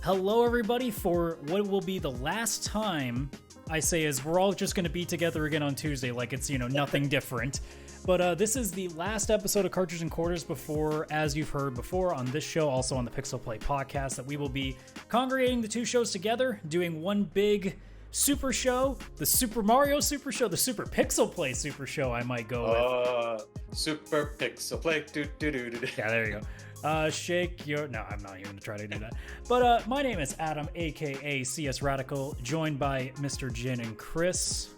Hello, everybody, for what will be the last time I say is we're all just going to be together again on Tuesday, like it's, nothing different. But this is the last episode of Cartridge Quarters before, as you've heard before on this show, also on the PixelPlay podcast, that we will be congregating the two shows together, doing one big super show, the Super Mario Super Show, the Super PixelPlay Super Show, I might go with. Super PixelPlay. Yeah, there you go. Shake your... No, I'm not even going to try to do that. But my name is Adam, a.k.a. CS Radical, joined by Mr. Jin and Chris,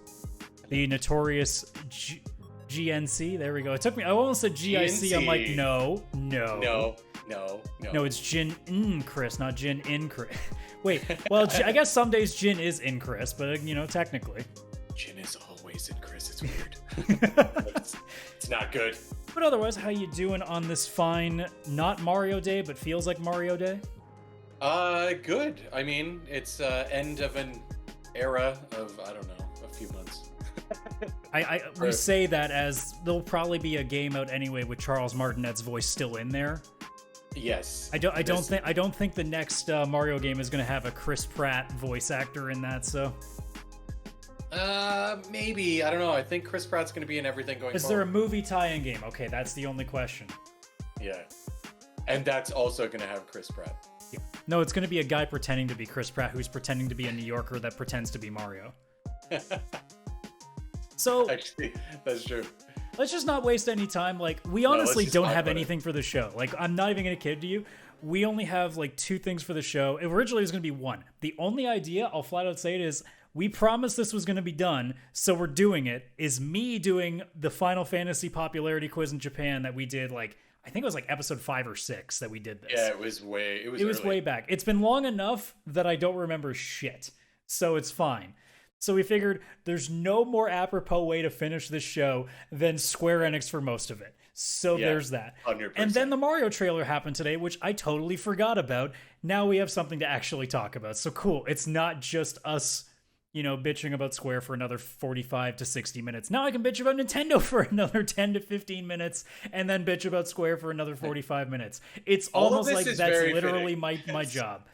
the notorious GNC. There we go. It took me... I almost said GIC. GNC. I'm like, no. No, it's Jin in Chris, not Jin in Chris. Wait, well, I guess some days Jin is in Chris, but, technically. Jin is always in Chris. It's weird. it's not good. But otherwise, how you doing on this fine, not Mario Day, but feels like Mario Day? Good. I mean, it's end of an era of, I don't know, a few months. We say that as there'll probably be a game out anyway with Charles Martinet's voice still in there. Yes. I don't think the next Mario game is going to have a Chris Pratt voice actor in that, so... Maybe. I don't know. I think Chris Pratt's going to be in everything going forward. Is there a movie tie-in game? Okay, that's the only question. Yeah. And that's also going to have Chris Pratt. Yeah. No, it's going to be a guy pretending to be Chris Pratt who's pretending to be a New Yorker that pretends to be Mario. So... Actually, that's true. Let's just not waste any time. Like, we honestly don't have anything for the show. Like, I'm not even going to kid to you. We only have, like, 2 things for the show. Originally, it was going to be 1. The only idea, I'll flat out say it, is... We promised this was going to be done, so we're doing it, is me doing the Final Fantasy popularity quiz in Japan that we did, like, I think it was like episode 5 or 6 that we did this. Yeah, it was way back. It's been long enough that I don't remember shit, so it's fine. So we figured there's no more apropos way to finish this show than Square Enix for most of it. So there's that. 100%. And then the Mario trailer happened today, which I totally forgot about. Now we have something to actually talk about. So cool. It's not just us... bitching about Square for another 45 to 60 minutes. Now I can bitch about Nintendo for another 10 to 15 minutes and then bitch about Square for another 45 minutes. It's almost like that's literally my job.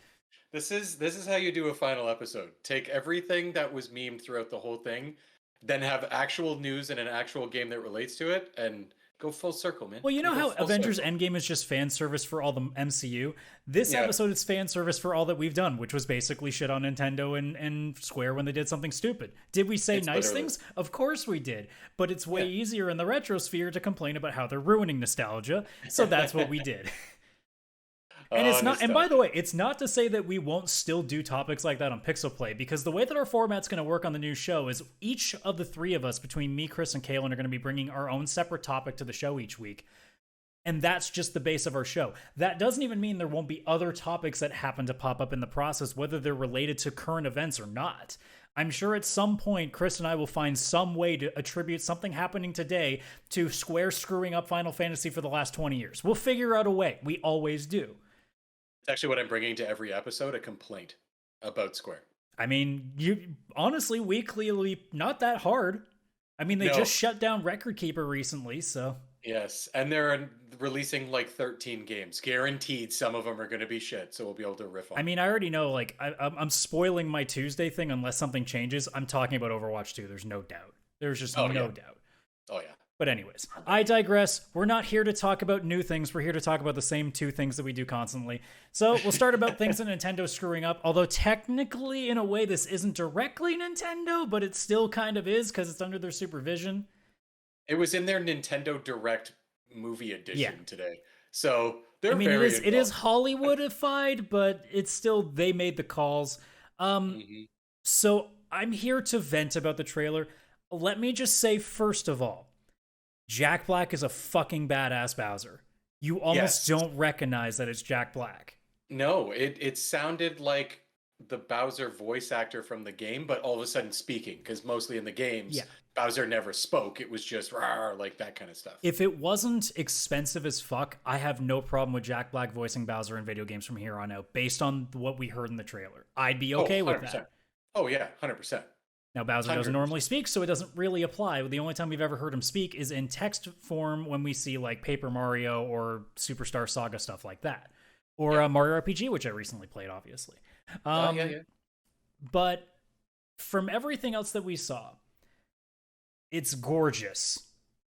This is how you do a final episode. Take everything that was memed throughout the whole thing, then have actual news and an actual game that relates to it, and go full circle, man. Well, you know how Avengers Endgame is just fan service for all the MCU? This episode is fan service for all that we've done, which was basically shit on Nintendo and Square when they did something stupid. Did we say nice things? Of course we did. But it's way easier in the retrosphere to complain about how they're ruining nostalgia, so that's what we did. And it's not. And by the way, it's not to say that we won't still do topics like that on PixelPlay, because the way that our format's going to work on the new show is each of the 3 of us, between me, Chris, and Kaylin, are going to be bringing our own separate topic to the show each week. And that's just the base of our show. That doesn't even mean there won't be other topics that happen to pop up in the process, whether they're related to current events or not. I'm sure at some point, Chris and I will find some way to attribute something happening today to Square screwing up Final Fantasy for the last 20 years. We'll figure out a way. We always do. It's actually what I'm bringing to every episode, a complaint about Square. I mean, honestly, weekly, not that hard. I mean, they just shut down Record Keeper recently, so... Yes, and they're releasing like 13 games. Guaranteed some of them are going to be shit, so we'll be able to riff on I mean, I already know, like, I'm spoiling my Tuesday thing unless something changes. I'm talking about Overwatch 2, there's no doubt. There's just no doubt. Oh, yeah. But anyways, I digress. We're not here to talk about new things. We're here to talk about the same 2 things that we do constantly. So we'll start about things that Nintendo screwing up. Although technically, in a way, this isn't directly Nintendo, but it still kind of is because it's under their supervision. It was in their Nintendo Direct movie edition today. So they're very involved. It is Hollywoodified, but it's still, they made the calls. So I'm here to vent about the trailer. Let me just say, first of all, Jack Black is a fucking badass Bowser. You almost don't recognize that it's Jack Black. No, it sounded like the Bowser voice actor from the game, but all of a sudden speaking, because mostly in the games, Bowser never spoke. It was just rawr, like that kind of stuff. If it wasn't expensive as fuck, I have no problem with Jack Black voicing Bowser in video games from here on out, based on what we heard in the trailer. I'd be okay with that. Oh, yeah, 100%. Now, Bowser 100%. doesn't normally speak, so it doesn't really apply. The only time we've ever heard him speak is in text form when we see, like, Paper Mario or Superstar Saga, stuff like that. or Mario RPG, which I recently played, obviously. But from everything else that we saw, it's gorgeous.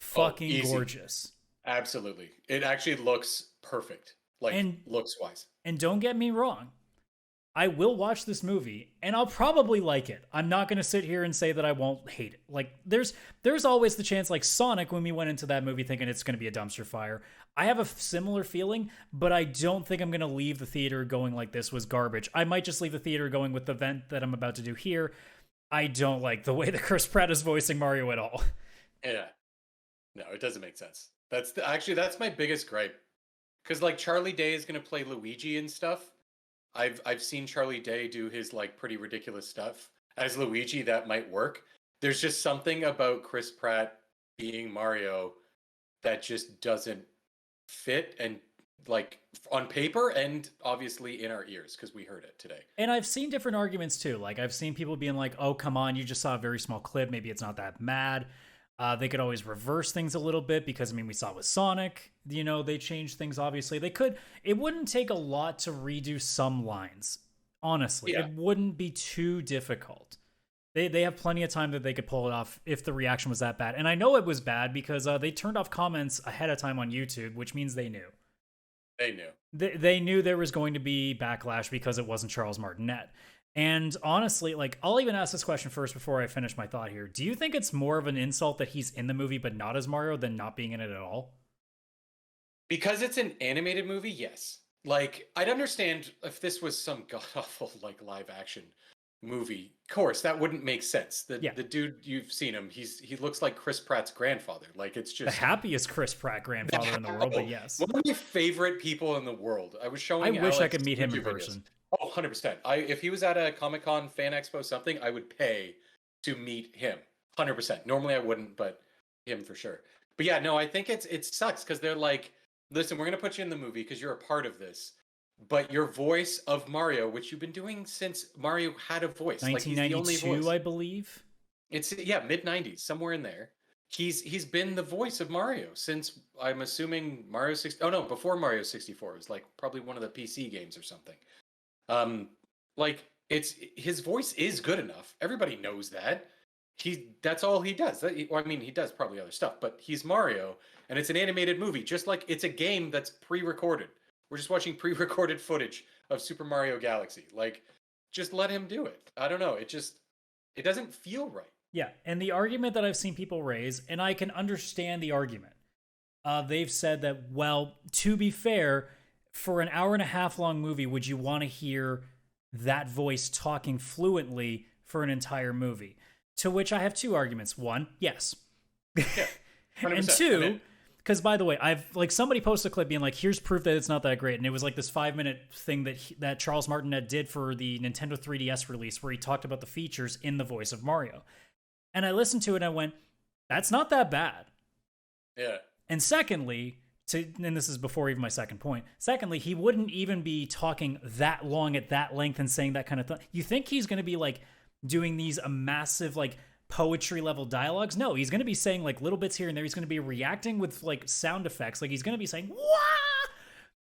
Fucking gorgeous. Absolutely. It actually looks perfect. Looks wise. And don't get me wrong, I will watch this movie and I'll probably like it. I'm not going to sit here and say that I won't hate it. Like there's always the chance, like Sonic, when we went into that movie thinking it's going to be a dumpster fire. I have a similar feeling, but I don't think I'm going to leave the theater going like this was garbage. I might just leave the theater going with the vent that I'm about to do here. I don't like the way that Chris Pratt is voicing Mario at all. Yeah. No, it doesn't make sense. That's my biggest gripe. Because like Charlie Day is going to play Luigi and stuff. I've seen Charlie Day do his like pretty ridiculous stuff as Luigi that might work. There's just something about Chris Pratt being Mario that just doesn't fit, and like on paper and obviously in our ears because we heard it today. And I've seen different arguments too. Like I've seen people being like, "Oh, come on, you just saw a very small clip. Maybe it's not that mad." They could always reverse things a little bit because, I mean, we saw with Sonic, you know, they changed things, obviously. They could, it wouldn't take a lot to redo some lines, honestly. Yeah. It wouldn't be too difficult. They have plenty of time that they could pull it off if the reaction was that bad. And I know it was bad because they turned off comments ahead of time on YouTube, which means they knew. They knew. They knew there was going to be backlash because it wasn't Charles Martinet. And honestly, like, I'll even ask this question first before I finish my thought here. Do you think it's more of an insult that he's in the movie but not as Mario than not being in it at all? Because it's an animated movie, yes. Like, I'd understand if this was some god-awful, like, live-action movie. Of course, that wouldn't make sense. The dude, you've seen him, he looks like Chris Pratt's grandfather. Like, it's just... The happiest Chris Pratt grandfather in the world, but yes. One of my favorite people in the world. I wish Alex I could meet him in person. Oh, 100%. If he was at a Comic-Con Fan Expo something, I would pay to meet him. 100%. Normally I wouldn't, but him for sure. But yeah, no, I think it sucks because they're like, listen, we're going to put you in the movie because you're a part of this. But your voice of Mario, which you've been doing since Mario had a voice. 1992, like he's the only voice. I believe. It's, yeah, mid-90s, somewhere in there. He's been the voice of Mario since, I'm assuming, Mario 60. Oh, no, before Mario 64. It was like probably one of the PC games or something. Like his voice is good enough. Everybody knows that. That's all he does. I mean, he does probably other stuff, but he's Mario, and it's an animated movie, just like it's a game that's pre-recorded. We're just watching pre-recorded footage of Super Mario Galaxy. Like, just let him do it. I don't know. It doesn't feel right. Yeah, and the argument that I've seen people raise, and I can understand the argument. They've said that, well, to be fair, for an hour and a half long movie, would you want to hear that voice talking fluently for an entire movie? To which I have two arguments. One, yes. Yeah, and two, because by the way, somebody posted a clip being like, here's proof that it's not that great. And it was like this 5-minute thing that Charles Martinet did for the Nintendo 3DS release where he talked about the features in the voice of Mario. And I listened to it and I went, that's not that bad. Yeah. And secondly, and this is before even my second point. Secondly, he wouldn't even be talking that long at that length and saying that kind of thing. You think he's going to be like doing these massive like poetry level dialogues? No, he's going to be saying like little bits here and there. He's going to be reacting with like sound effects. Like he's going to be saying, "Wah!"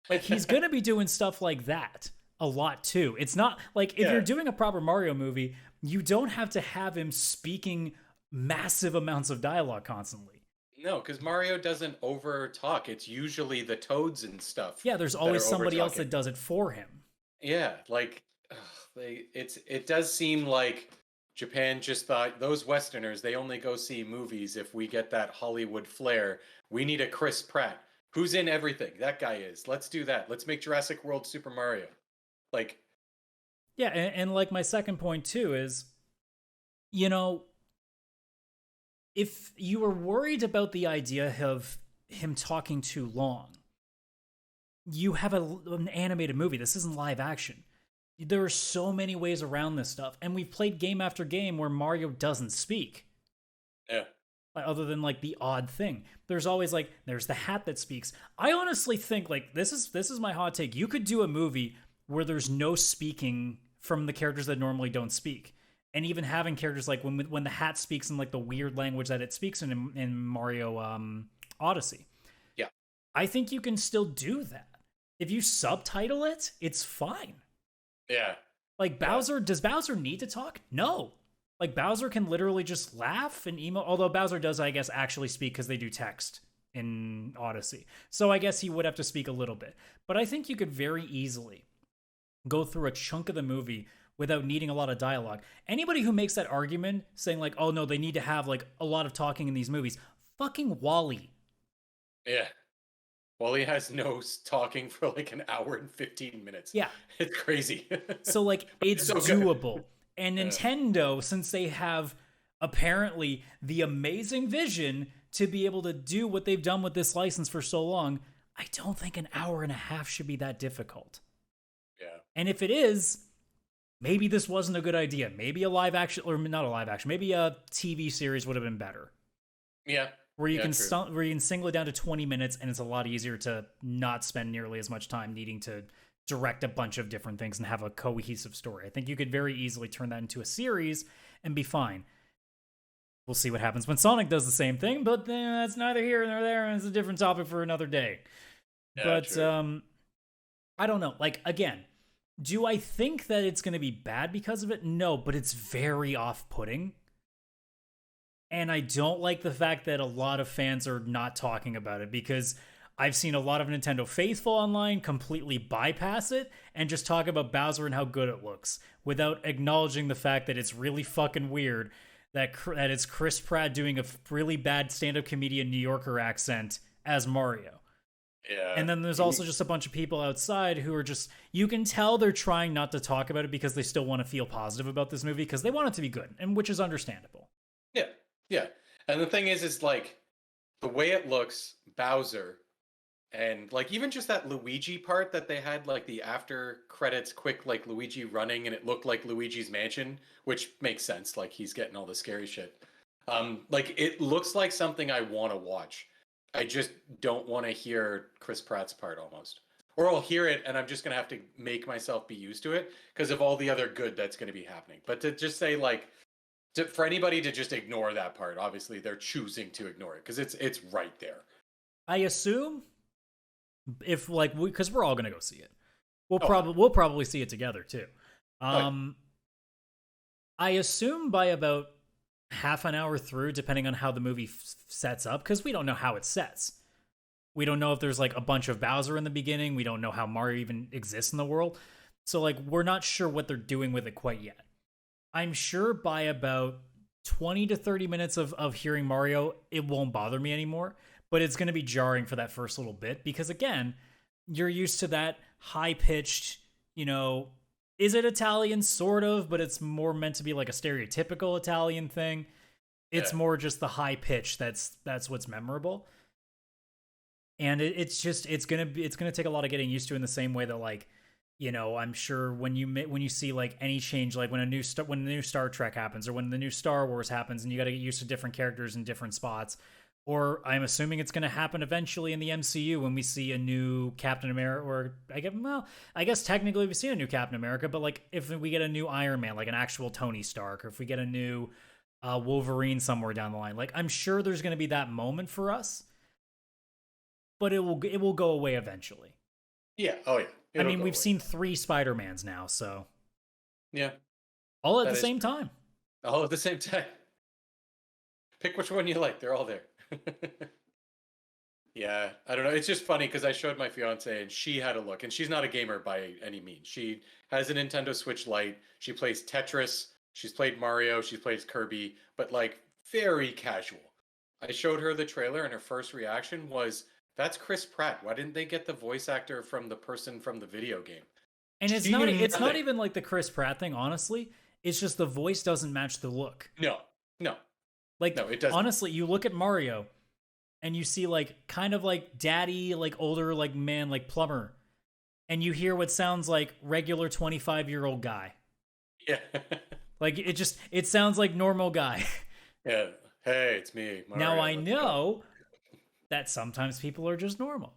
Like he's going to be doing stuff like that a lot too. It's not like if you're doing a proper Mario movie, you don't have to have him speaking massive amounts of dialogue constantly. No, because Mario doesn't over talk. It's usually the Toads and stuff. Yeah, there's always somebody else that does it for him. Yeah, like it does seem like Japan just thought those Westerners, they only go see movies if we get that Hollywood flair. We need a Chris Pratt. Who's in everything? That guy is. Let's do that. Let's make Jurassic World Super Mario. Like, yeah, and like my second point too is, you know, if you were worried about the idea of him talking too long, you have an animated movie. This isn't live action. There are so many ways around this stuff. And we've played game after game where Mario doesn't speak. Yeah. Other than like the odd thing. There's always like, there's the hat that speaks. I honestly think like, this is my hot take. You could do a movie where there's no speaking from the characters that normally don't speak. And even having characters like when the hat speaks in like the weird language that it speaks in Mario Odyssey. Yeah. I think you can still do that. if you subtitle it, it's fine. Yeah. Like Bowser, does Bowser need to talk? No. Like Bowser can literally just laugh and emote. Although Bowser does, I guess, actually speak because they do text in Odyssey. So I guess he would have to speak a little bit. But I think you could very easily go through a chunk of the movie without needing a lot of dialogue. Anybody who makes that argument saying like, oh no, they need to have like a lot of talking in these movies, fucking Wall-E. Yeah. Wall-E has no talking for like an hour and 15 minutes. Yeah. It's crazy. So like it's so doable. And Nintendo, since they have apparently the amazing vision to be able to do what they've done with this license for so long, I don't think an hour and a half should be that difficult. Yeah. And if it is, maybe this wasn't a good idea. Maybe a live action, or not a live action, maybe a TV series would have been better. Yeah. Where you can single it down to 20 minutes, and it's a lot easier to not spend nearly as much time needing to direct a bunch of different things and have a cohesive story. I think you could very easily turn that into a series and be fine. We'll see what happens when Sonic does the same thing, but that's neither here nor there, and it's a different topic for another day. Yeah, but true. I don't know. Like, again, do I think that it's going to be bad because of it? No, but it's very off-putting. And I don't like the fact that a lot of fans are not talking about it, because I've seen a lot of Nintendo faithful online completely bypass it and just talk about Bowser and how good it looks without acknowledging the fact that it's really fucking weird that it's Chris Pratt doing a really bad stand-up comedian New Yorker accent as Mario. Yeah. And then there's also just a bunch of people outside who are just, you can tell they're trying not to talk about it because they still want to feel positive about this movie because they want it to be good, and which is understandable. Yeah. Yeah. And the thing is like the way it looks, Bowser, and like even just that Luigi part that they had, like the after credits quick, like Luigi running and it looked like Luigi's mansion, which makes sense. Like he's getting all the scary shit. Like it looks like something I want to watch. I just don't want to hear Chris Pratt's part almost. Or I'll hear it and I'm just going to have to make myself be used to it because of all the other good that's going to be happening. But to just say like, for anybody to just ignore that part, obviously they're choosing to ignore it because it's right there. I assume if like because we're all gonna go see it, we'll probably see it together too. I assume by about half an hour through, depending on how the movie sets up, because we don't know how it sets. We don't know if there's like a bunch of Bowser in the beginning. We don't know how Mario even exists in the world. So like we're not sure what they're doing with it quite yet. I'm sure by about 20 to 30 minutes of hearing Mario, it won't bother me anymore. But it's going to be jarring for that first little bit because, again, you're used to that high-pitched, is it Italian? Sort of, but it's more meant to be like a stereotypical Italian thing. It's more just the high pitch that's what's memorable. And it's going to take a lot of getting used to in the same way that, like, I'm sure when you see like any change, like when the new Star Trek happens or when the new Star Wars happens and you got to get used to different characters in different spots. Or I'm assuming it's going to happen eventually in the MCU when we see a new Captain America, or I guess technically we've seen a new Captain America, but like if we get a new Iron Man, like an actual Tony Stark, or if we get a new Wolverine somewhere down the line, like I'm sure there's going to be that moment for us, but it will go away eventually. Yeah. Oh yeah. We've seen 3 Spider-Mans now, so yeah, all at the same time. All at the same time. Pick which one you like. They're all there. Yeah, I don't know. It's just funny because I showed my fiance and she had a look, and she's not a gamer by any means. She has a Nintendo Switch Lite. She plays Tetris. She's played Mario. She plays Kirby, but like very casual. I showed her the trailer, and her first reaction was, "That's Chris Pratt. Why didn't they get the voice actor from the person from the video game?" And it's not even like the Chris Pratt thing. Honestly, it's just the voice doesn't match the look. No. Like, no, it doesn't. Honestly, you look at Mario and you see like kind of like daddy, like older, like man, like plumber, and you hear what sounds like regular 25-year-old guy. Yeah. Like it sounds like normal guy. Yeah. Hey, it's me, Mario. Now I know that sometimes people are just normal.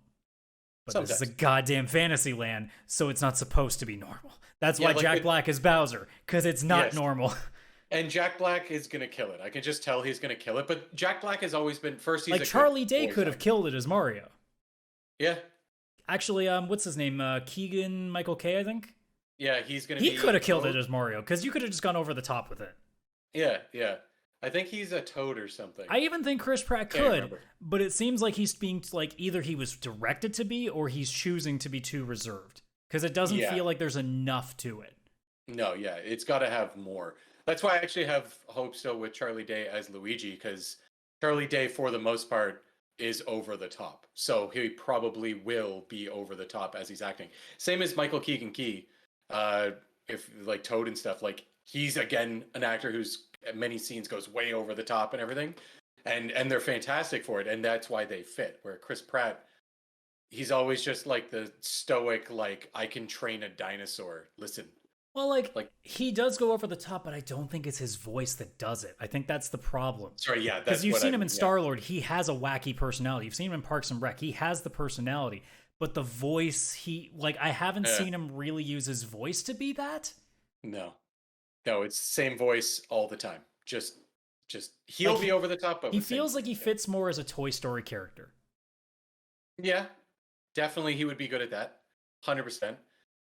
But sometimes. This is a goddamn fantasy land, so it's not supposed to be normal. That's why Jack Black is Bowser, because it's not normal. And Jack Black is going to kill it. I can just tell he's going to kill it. But Jack Black has always been, first he's like Charlie Day could have killed it as Mario. Yeah. Actually, what's his name? Keegan Michael Kay, I think. Yeah, he's gonna. He could have killed it as Mario because you could have just gone over the top with it. Yeah, yeah. I think he's a Toad or something. I even think Chris Pratt could, but it seems like he's being like either he was directed to be or he's choosing to be too reserved because it doesn't feel like there's enough to it. No, yeah, it's got to have more. That's why I actually have hope still with Charlie Day as Luigi because Charlie Day, for the most part, is over the top. So he probably will be over the top as he's acting. Same as Michael Keegan Key, if like Toad and stuff. Like he's again an actor who's many scenes goes way over the top and everything, and they're fantastic for it, and that's why they fit. Where Chris Pratt, he's always just like the stoic, like I can train a dinosaur. Listen. Well, like he does go over the top, but I don't think it's his voice that does it. I think that's the problem. Sorry, yeah, because you've seen him in Star-Lord. He has a wacky personality. You've seen him in Parks and Rec. He has the personality, but the voice, I haven't seen him really use his voice to be that. No, it's same voice all the time. Just he'll be over the top. But he feels like he fits more as a Toy Story character. Yeah, definitely, he would be good at that. 100%.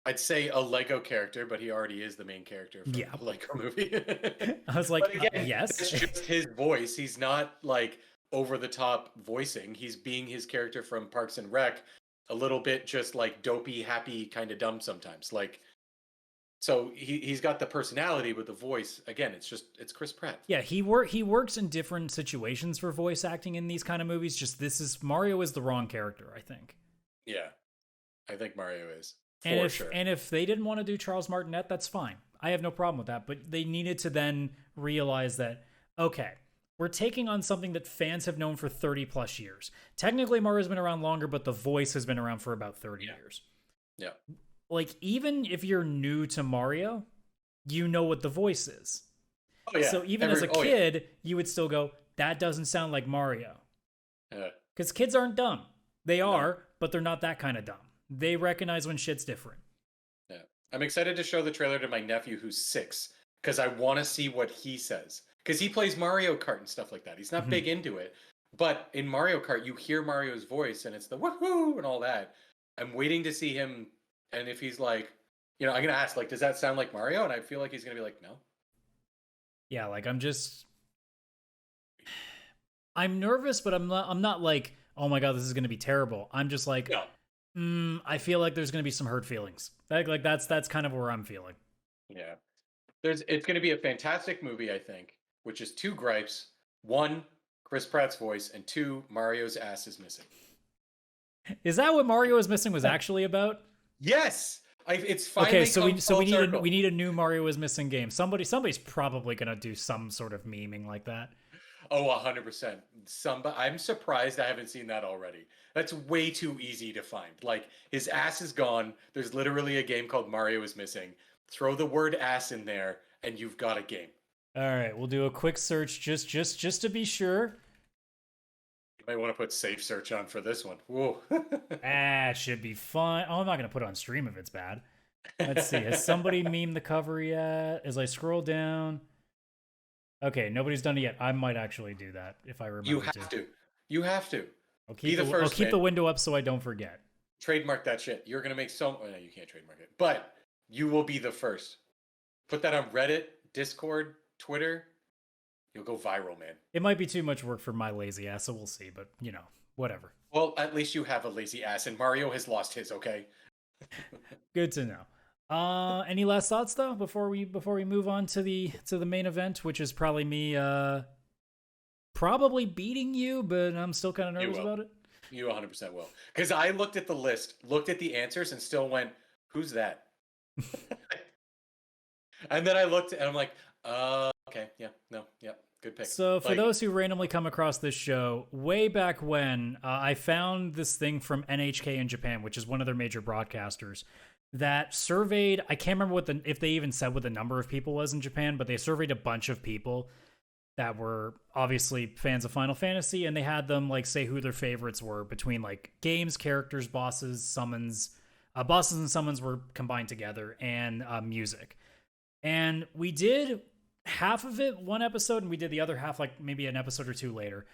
I'd say a Lego character, but he already is the main character from the Lego movie. I was like, but again, yes. It's just his voice. He's not like over the top voicing. He's being his character from Parks and Rec, a little bit just like dopey, happy, kind of dumb sometimes. Like, so he's got the personality with the voice. Again, it's Chris Pratt. Yeah, he works in different situations for voice acting in these kind of movies. Just Mario is the wrong character, I think. Yeah, I think Mario is. And if they didn't want to do Charles Martinet, that's fine. I have no problem with that. But they needed to then realize that, okay, we're taking on something that fans have known for 30 plus years. Technically, Mario's been around longer, but the voice has been around for about 30 years. Yeah. Like, even if you're new to Mario, you know what the voice is. Oh, yeah. So even as a kid, you would still go, that doesn't sound like Mario. Because kids aren't dumb. They are, but they're not that kind of dumb. They recognize when shit's different. Yeah. I'm excited to show the trailer to my nephew who's 6 because I want to see what he says. Because he plays Mario Kart and stuff like that. He's not big into it. But in Mario Kart, you hear Mario's voice and it's the woohoo and all that. I'm waiting to see him. And if he's like, I'm going to ask, like, does that sound like Mario? And I feel like he's going to be like, no. Yeah, like I'm nervous, but I'm not like, oh my God, this is going to be terrible. I'm just like, no. I feel like there's going to be some hurt feelings. Like that's kind of where I'm feeling. Yeah. It's going to be a fantastic movie, I think, which is 2 gripes. 1, Chris Pratt's voice, and 2, Mario's ass is missing. Is that what Mario is Missing was actually about? Yes. It's finally we need a new Mario is Missing game. Somebody's probably going to do some sort of memeing like that. Oh, 100%. I'm surprised I haven't seen that already. That's way too easy to find. Like, his ass is gone. There's literally a game called Mario is Missing. Throw the word ass in there, and you've got a game. All right, we'll do a quick search just to be sure. You might want to put safe search on for this one. Whoa. Should be fun. Oh, I'm not going to put it on stream if it's bad. Let's see. Has somebody memed the cover yet? As I scroll down... Okay, nobody's done it yet. I might actually do that if I remember. You have to. I'll keep the window up so I don't forget. Trademark that shit. You're gonna make no, you can't trademark it. But you will be the first. Put that on Reddit, Discord, Twitter. You'll go viral, man. It might be too much work for my lazy ass, so we'll see. But whatever. Well, at least you have a lazy ass, and Mario has lost his. Okay. Good to know. Any last thoughts though before we move on to the main event, which is probably me probably beating you, but I'm still kind of nervous about it. You 100% will, because I looked at the list, looked at the answers, and still went, "Who's that?" And then I looked, and I'm like, "Okay, yeah, no, yeah, good pick." So for those who randomly come across this show, way back when, I found this thing from NHK in Japan, which is one of their major broadcasters, that surveyed, I can't remember if they even said what the number of people was in Japan, but they surveyed a bunch of people that were obviously fans of Final Fantasy, and they had them like say who their favorites were between like games, characters, bosses, summons. Bosses and summons were combined together, and music. And we did half of it one episode, and we did the other half like maybe an episode or 2 later.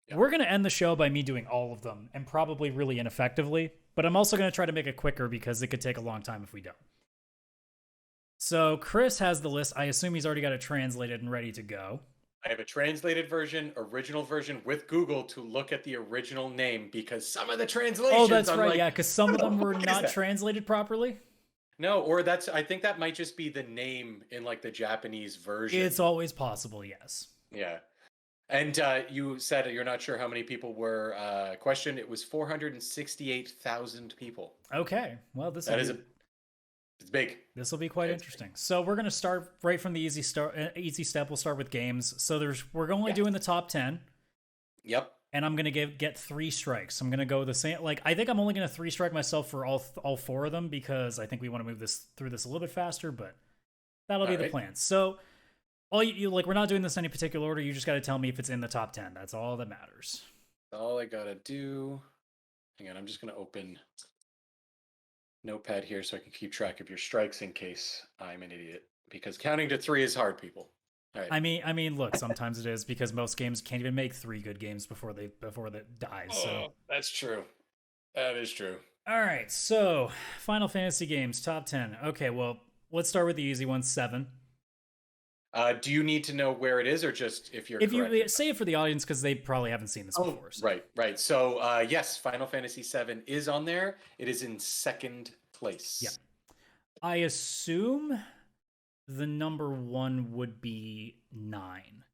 Yeah. We're going to end the show by me doing all of them, and probably really ineffectively. But I'm also going to try to make it quicker because it could take a long time if we don't. So Chris has the list. I assume he's already got it translated and ready to go. I have a translated version, original version with Google to look at the original name because some of the translations. Oh, that's right. Yeah, because some of them were not translated properly. No, or I think that might just be the name in like the Japanese version. It's always possible, yes. Yeah. And you said you're not sure how many people were questioned. It was 468,000 people. Okay. Well, it's big. This will be quite interesting. So we're going to start right from the easy step. We'll start with games. So we're only doing the top 10. Yep. And I'm going to get 3 strikes. I'm going to go the same. Like, I think I'm only going to 3 strike myself for all 4 of them because I think we want to move through this a little bit faster, but that'll be the plan. So all you like, we're not doing this in any particular order. You just got to tell me if it's in the top 10. That's all that matters. All I got to do. Hang on. I'm just going to open Notepad here so I can keep track of your strikes in case I'm an idiot, because counting to 3 is hard, people. All right. I mean, look, sometimes it is because most games can't even make 3 good games before that dies. So that's true. That is true. All right, so Final Fantasy games top 10. Okay, well, let's start with the easy one, 7. Do you need to know where it is, or just if you're? If you say it for the audience, because they probably haven't seen this before. So. Right. So yes, Final Fantasy 7 is on there. It is in 2nd place. Yeah. I assume the number 1 would be 9.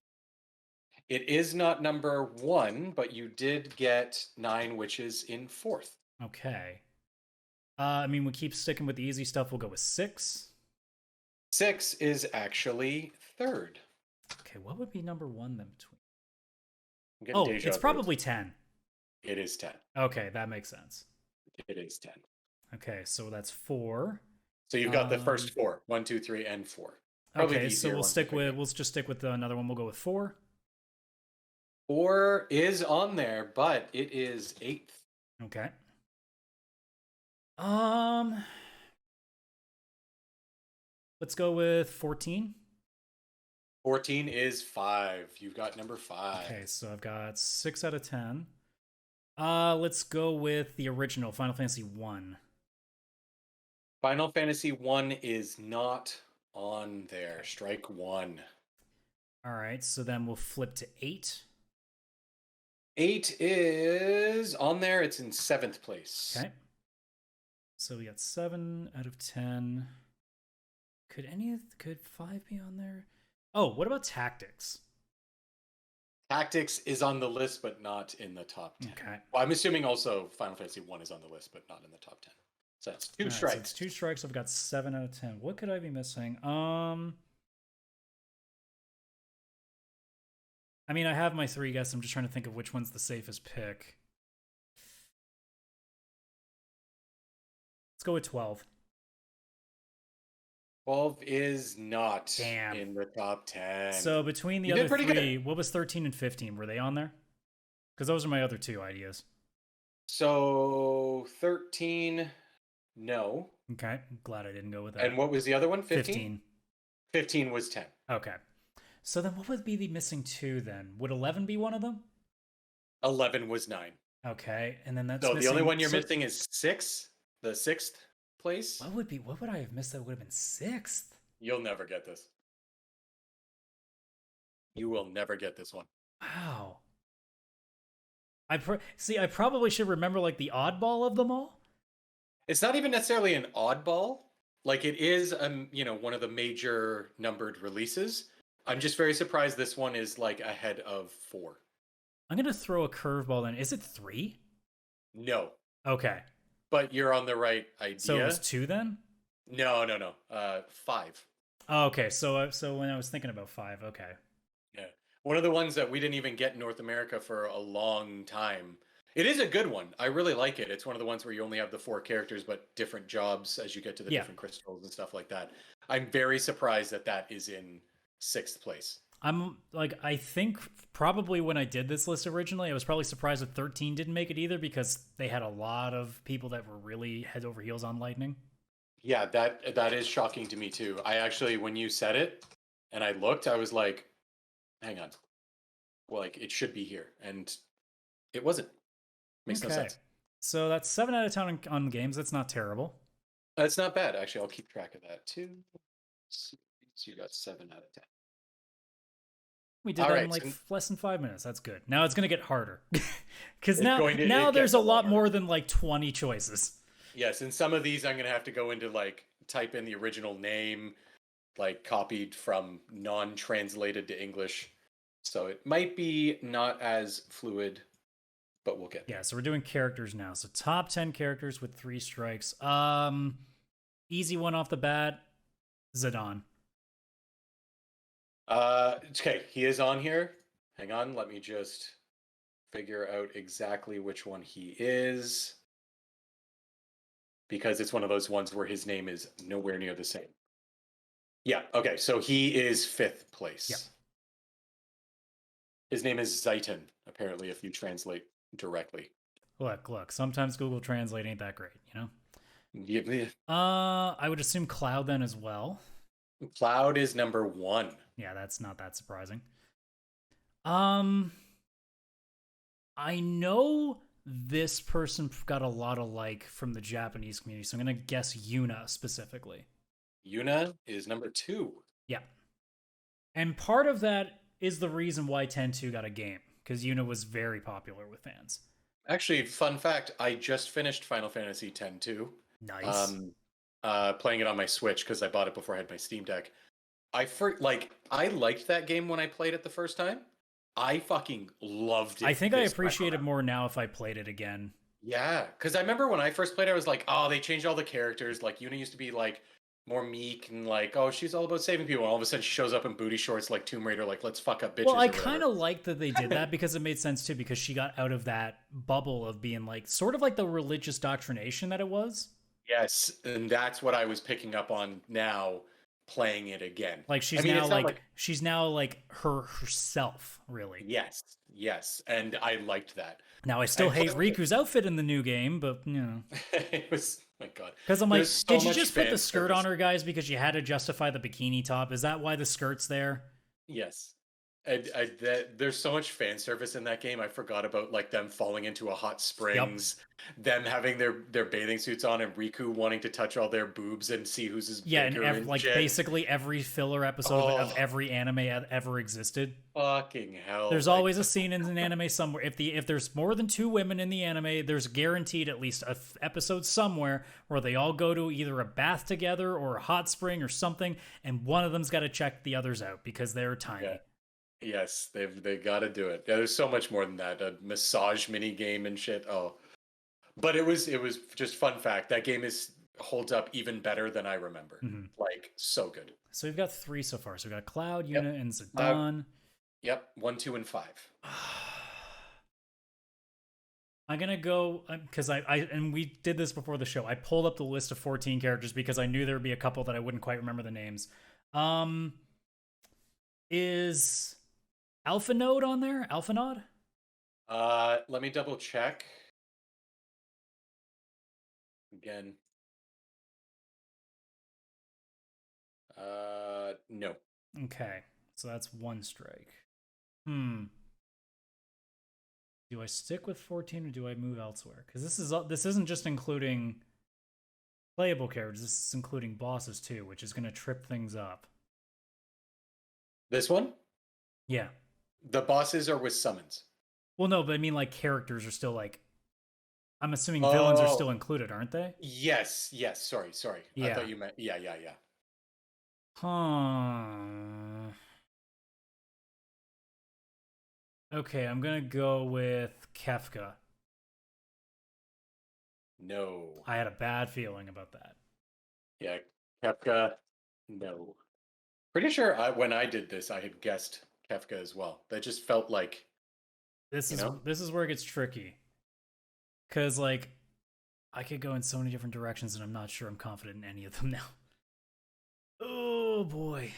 It is not number 1, but you did get 9, which is in 4th. Okay. I mean, we keep sticking with the easy stuff. We'll go with 6. 6 is actually 3rd. Okay, what would be number 1 then between? It's probably 10. It is 10. Okay, that makes sense. It is 10. Okay, so that's 4. So you've got the first 4. 1, 2, 3, and 4. Probably okay, so we'll just stick with another one. We'll go with 4. 4 is on there, but it is 8th. Okay. Let's go with 14. 14 is 5. You've got number 5. Okay, so I've got 6 out of 10. Let's go with the original Final Fantasy 1. Final Fantasy 1 is not on there. Strike 1. All right, so then we'll flip to 8. 8 is on there. It's in 7th place. Okay. So we got 7 out of 10. Could 5 be on there? Oh, what about Tactics? Tactics is on the list, but not in the top 10. Okay. Well, I'm assuming also Final Fantasy 1 is on the list, but not in the top 10. So that's 2 strikes. So it's 2 strikes. I've got 7 out of 10. What could I be missing? I mean, I have my 3 guesses. I'm just trying to think of which one's the safest pick. Let's go with 12. 12 is not in the top 10. So between the other 3, what was 13 and 15? Were they on there? Because those are my other 2 ideas. So 13, no. Okay, I'm glad I didn't go with that. And what was the other one? 15. 15 was 10. Okay. So then what would be the missing 2 then? Would 11 be one of them? 11 was 9. Okay, and then that's so the only one you're missing is 6, the 6th place. What would I have missed that would have been 6th? You'll never get this. You will never get this one. Wow. I probably should remember like the oddball of them all. It's not even necessarily an oddball. Like it is one of the major numbered releases. I'm just very surprised this one is like ahead of 4. I'm going to throw a curveball then. Is it 3? No. Okay. But you're on the right idea. So it was 2 then? No. 5. Oh, okay. So when I was thinking about 5, okay. Yeah. One of the ones that we didn't even get in North America for a long time. It is a good one. I really like it. It's one of the ones where you only have the 4 characters, but different jobs as you get to the different crystals and stuff like that. I'm very surprised that is in 6th place. I think probably when I did this list originally, I was probably surprised that 13 didn't make it either because they had a lot of people that were really head over heels on Lightning. Yeah, that is shocking to me too. I actually, when you said it and I looked, I was like, hang on. Well, like it should be here. And it wasn't. Makes no sense. So that's 7 out of 10 on games. That's not terrible. That's not bad, actually. I'll keep track of that too. So you got 7 out of 10. We did that in like less than 5 minutes. That's good. Now it's going to get harder. Because now there's a lot more than like 20 choices. Yes, and some of these I'm going to have to go into like type in the original name, like copied from non-translated to English. So it might be not as fluid, but we'll get there. Yeah, so we're doing characters now. So top 10 characters with 3 strikes. Easy one off the bat, Zidane. Okay, he is on here. Hang on, let me just figure out exactly which one he is. Because it's one of those ones where his name is nowhere near the same. Yeah, okay, so he is 5th place. Yeah. His name is Zaitan, apparently, if you translate directly. Look, sometimes Google Translate ain't that great, you know? Yeah. I would assume Cloud then as well. Cloud is number 1. Yeah, that's not that surprising. I know this person got a lot of like from the Japanese community, so I'm gonna guess Yuna specifically. Yuna is number 2. Yeah. And part of that is the reason why 10-2 got a game, because Yuna was very popular with fans. Actually, fun fact, I just finished Final Fantasy X-2. Nice. Playing it on my Switch because I bought it before I had my Steam Deck. I liked that game when I played it the first time. I fucking loved it. I think I appreciate it more now if I played it again. Yeah, because I remember when I first played it, I was like, oh, they changed all the characters. Like, Yuna used to be, like, more meek and, like, oh, she's all about saving people. And all of a sudden, she shows up in booty shorts like Tomb Raider, like, let's fuck up bitches. Well, I kind of like that they did that because it made sense, too, because she got out of that bubble of being, like, sort of like the religious doctrination that it was. Yes, and that's what I was picking up on now, playing it again. Like she's now like herself, really. Yes, and I liked that. Now I still hate Riku's outfit in the new game, but you know, it was, my God. Because I'm like, did you just put the skirt on her, guys, because you had to justify the bikini top? Is that why the skirt's there? Yes. There's so much fan service in that game. I forgot about like them falling into a hot springs, them having their bathing suits on, and Riku wanting to touch all their boobs and see who's his bigger and like basically every filler episode of every anime ever existed. Fucking hell! There's always a scene in an anime somewhere. If there's more than 2 women in the anime, there's guaranteed at least an episode somewhere where they all go to either a bath together or a hot spring or something, and one of them's got to check the others out because they're tiny. Yeah. Yes, they got to do it. Yeah, there's so much more than that. A massage mini game and shit. Oh, but it was just fun fact. That game holds up even better than I remember. Mm-hmm. Like so good. So we've got 3 so far. So we've got Cloud, Yuna, and Zidane. 1, 2, and 5. I'm gonna go because and we did this before the show. I pulled up the list of 14 characters because I knew there would be a couple that I wouldn't quite remember the names. Is Alpha Node on there? Alpha Node? Let me double check. Again. No. Okay. So that's 1 strike. Do I stick with 14 or do I move elsewhere? Because this isn't just including playable characters. This is including bosses too, which is going to trip things up. This one? Yeah. The bosses are with summons. Well, no, but I mean, like, characters are still, like... I'm assuming villains are still included, aren't they? Yes. Sorry. Yeah. I thought you meant... Yeah. Huh. Okay, I'm gonna go with Kefka. No. I had a bad feeling about that. Yeah, Kefka, no. Pretty sure when I did this, I had guessed Kefka as well. That just felt like this is where it gets tricky. Cause like I could go in so many different directions and I'm not sure I'm confident in any of them now. Oh boy.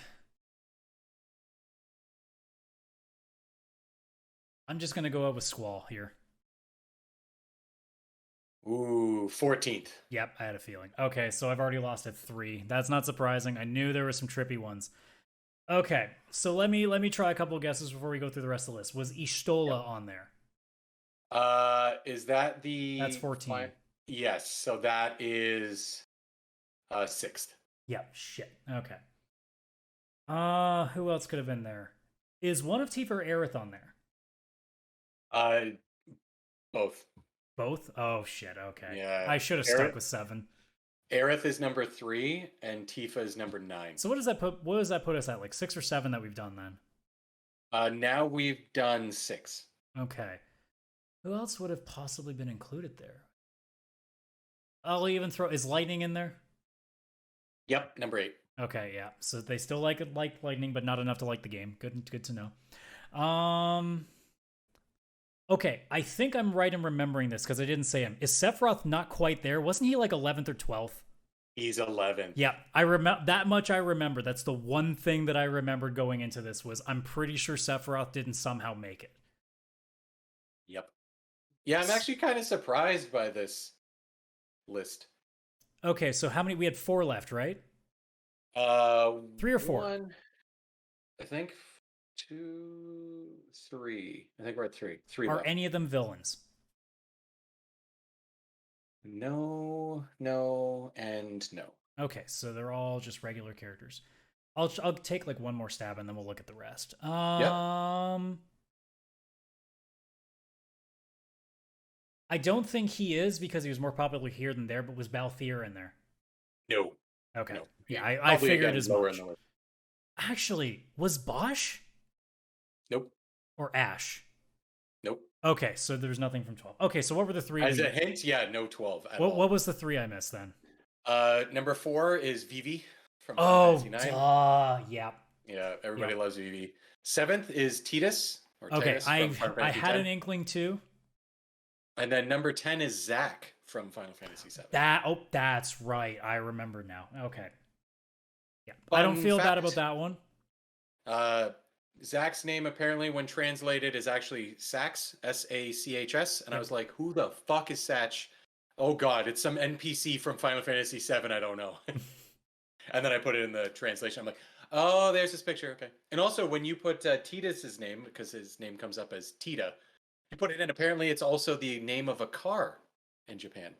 I'm just gonna go out with Squall here. Ooh, 14th. Yep, I had a feeling. Okay, so I've already lost at 3. That's not surprising. I knew there were some trippy ones. Okay, so let me try a couple of guesses before we go through the rest of the list. Was Ishtola on there? Is that the That's 14. Yes, so that is sixth. Yep, shit. Okay. Who else could have been there? Is one of Tifa or Aerith on there? Uh, Both. Both? Oh shit, okay. Yeah. I should have stuck with 7. Aerith is number 3, and Tifa is number 9. So what does that put us at? Like 6 or 7 that we've done then? Now we've done 6. Okay. Who else would have possibly been included there? I'll even throw, is Lightning in there? Yep, number 8. Okay, yeah. So they still like Lightning, but not enough to like the game. Good to know. Okay, I think I'm right in remembering this because I didn't say him. Is Sephiroth not quite there? Wasn't he like 11th or 12th? He's 11th. Yeah, I remember that much. I remember. That's the one thing that I remembered going into this was I'm pretty sure Sephiroth didn't somehow make it. Yep. Yeah, I'm actually kind of surprised by this list. Okay, so how many? We had 4 left, right? 3 or 4? 1, I think 2, 3. I think we're at 3. 3 Are left. any of them villains? No, no, and no. Okay, so they're all just regular characters. I'll take like one more stab and then we'll look at the rest. Yep. I don't think he is because he was more popular here than there, but was Balthier in there? No. Okay. No. Yeah, I figured as much. In Actually, was Bosch? Nope. Or Ash? Nope. Okay, so there's nothing from 12. Okay, so what were the 3? As a hint, yeah, no 12 at all. What was the 3 I missed then? Number 4 is Vivi from Final Fantasy IX. Yeah. Yeah, everybody loves Vivi. 7th is Tidus. Okay, I had an inkling too. And then number 10 is Zack from Final Fantasy VII. That's right. I remember now. Okay. Yeah. I don't feel bad about that one. Zack's name apparently when translated is actually Sax, S-A-C-H-S. And I was like, who the fuck is Satch? Oh god, it's some NPC from Final Fantasy VII, I don't know. And then I put it in the translation. I'm like, oh, there's this picture. Okay. And also when you put Tidus's name, because his name comes up as Tita, you put it in, apparently it's also the name of a car in Japan.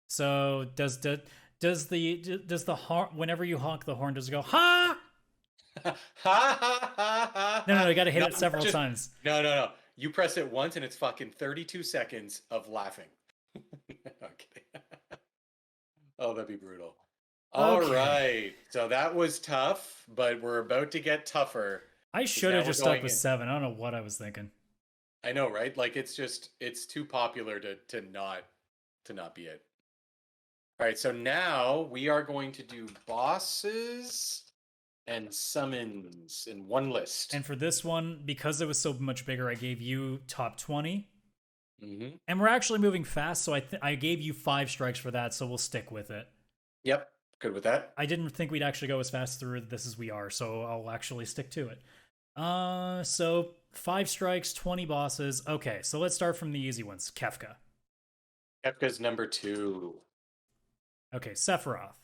So does the horn, whenever you honk the horn, does it go ha? Ha ha ha ha. No, you got to hit it several times. No. You press it once and it's fucking 32 seconds of laughing. Okay. Oh, that'd be brutal. All right. So that was tough, but we're about to get tougher. I should have just stuck with 7. I don't know what I was thinking. I know, right? Like it's too popular to not be it. All right, so now we are going to do bosses and summons in one list. And for this one, because it was so much bigger, I gave you top 20. Mm-hmm. And we're actually moving fast, so I gave you 5 strikes for that, so we'll stick with it. Yep, good with that. I didn't think we'd actually go as fast through this as we are, so I'll actually stick to it. So 5 strikes, 20 bosses. Okay, so let's start from the easy ones. Kefka. Kefka's number 2. Okay, Sephiroth.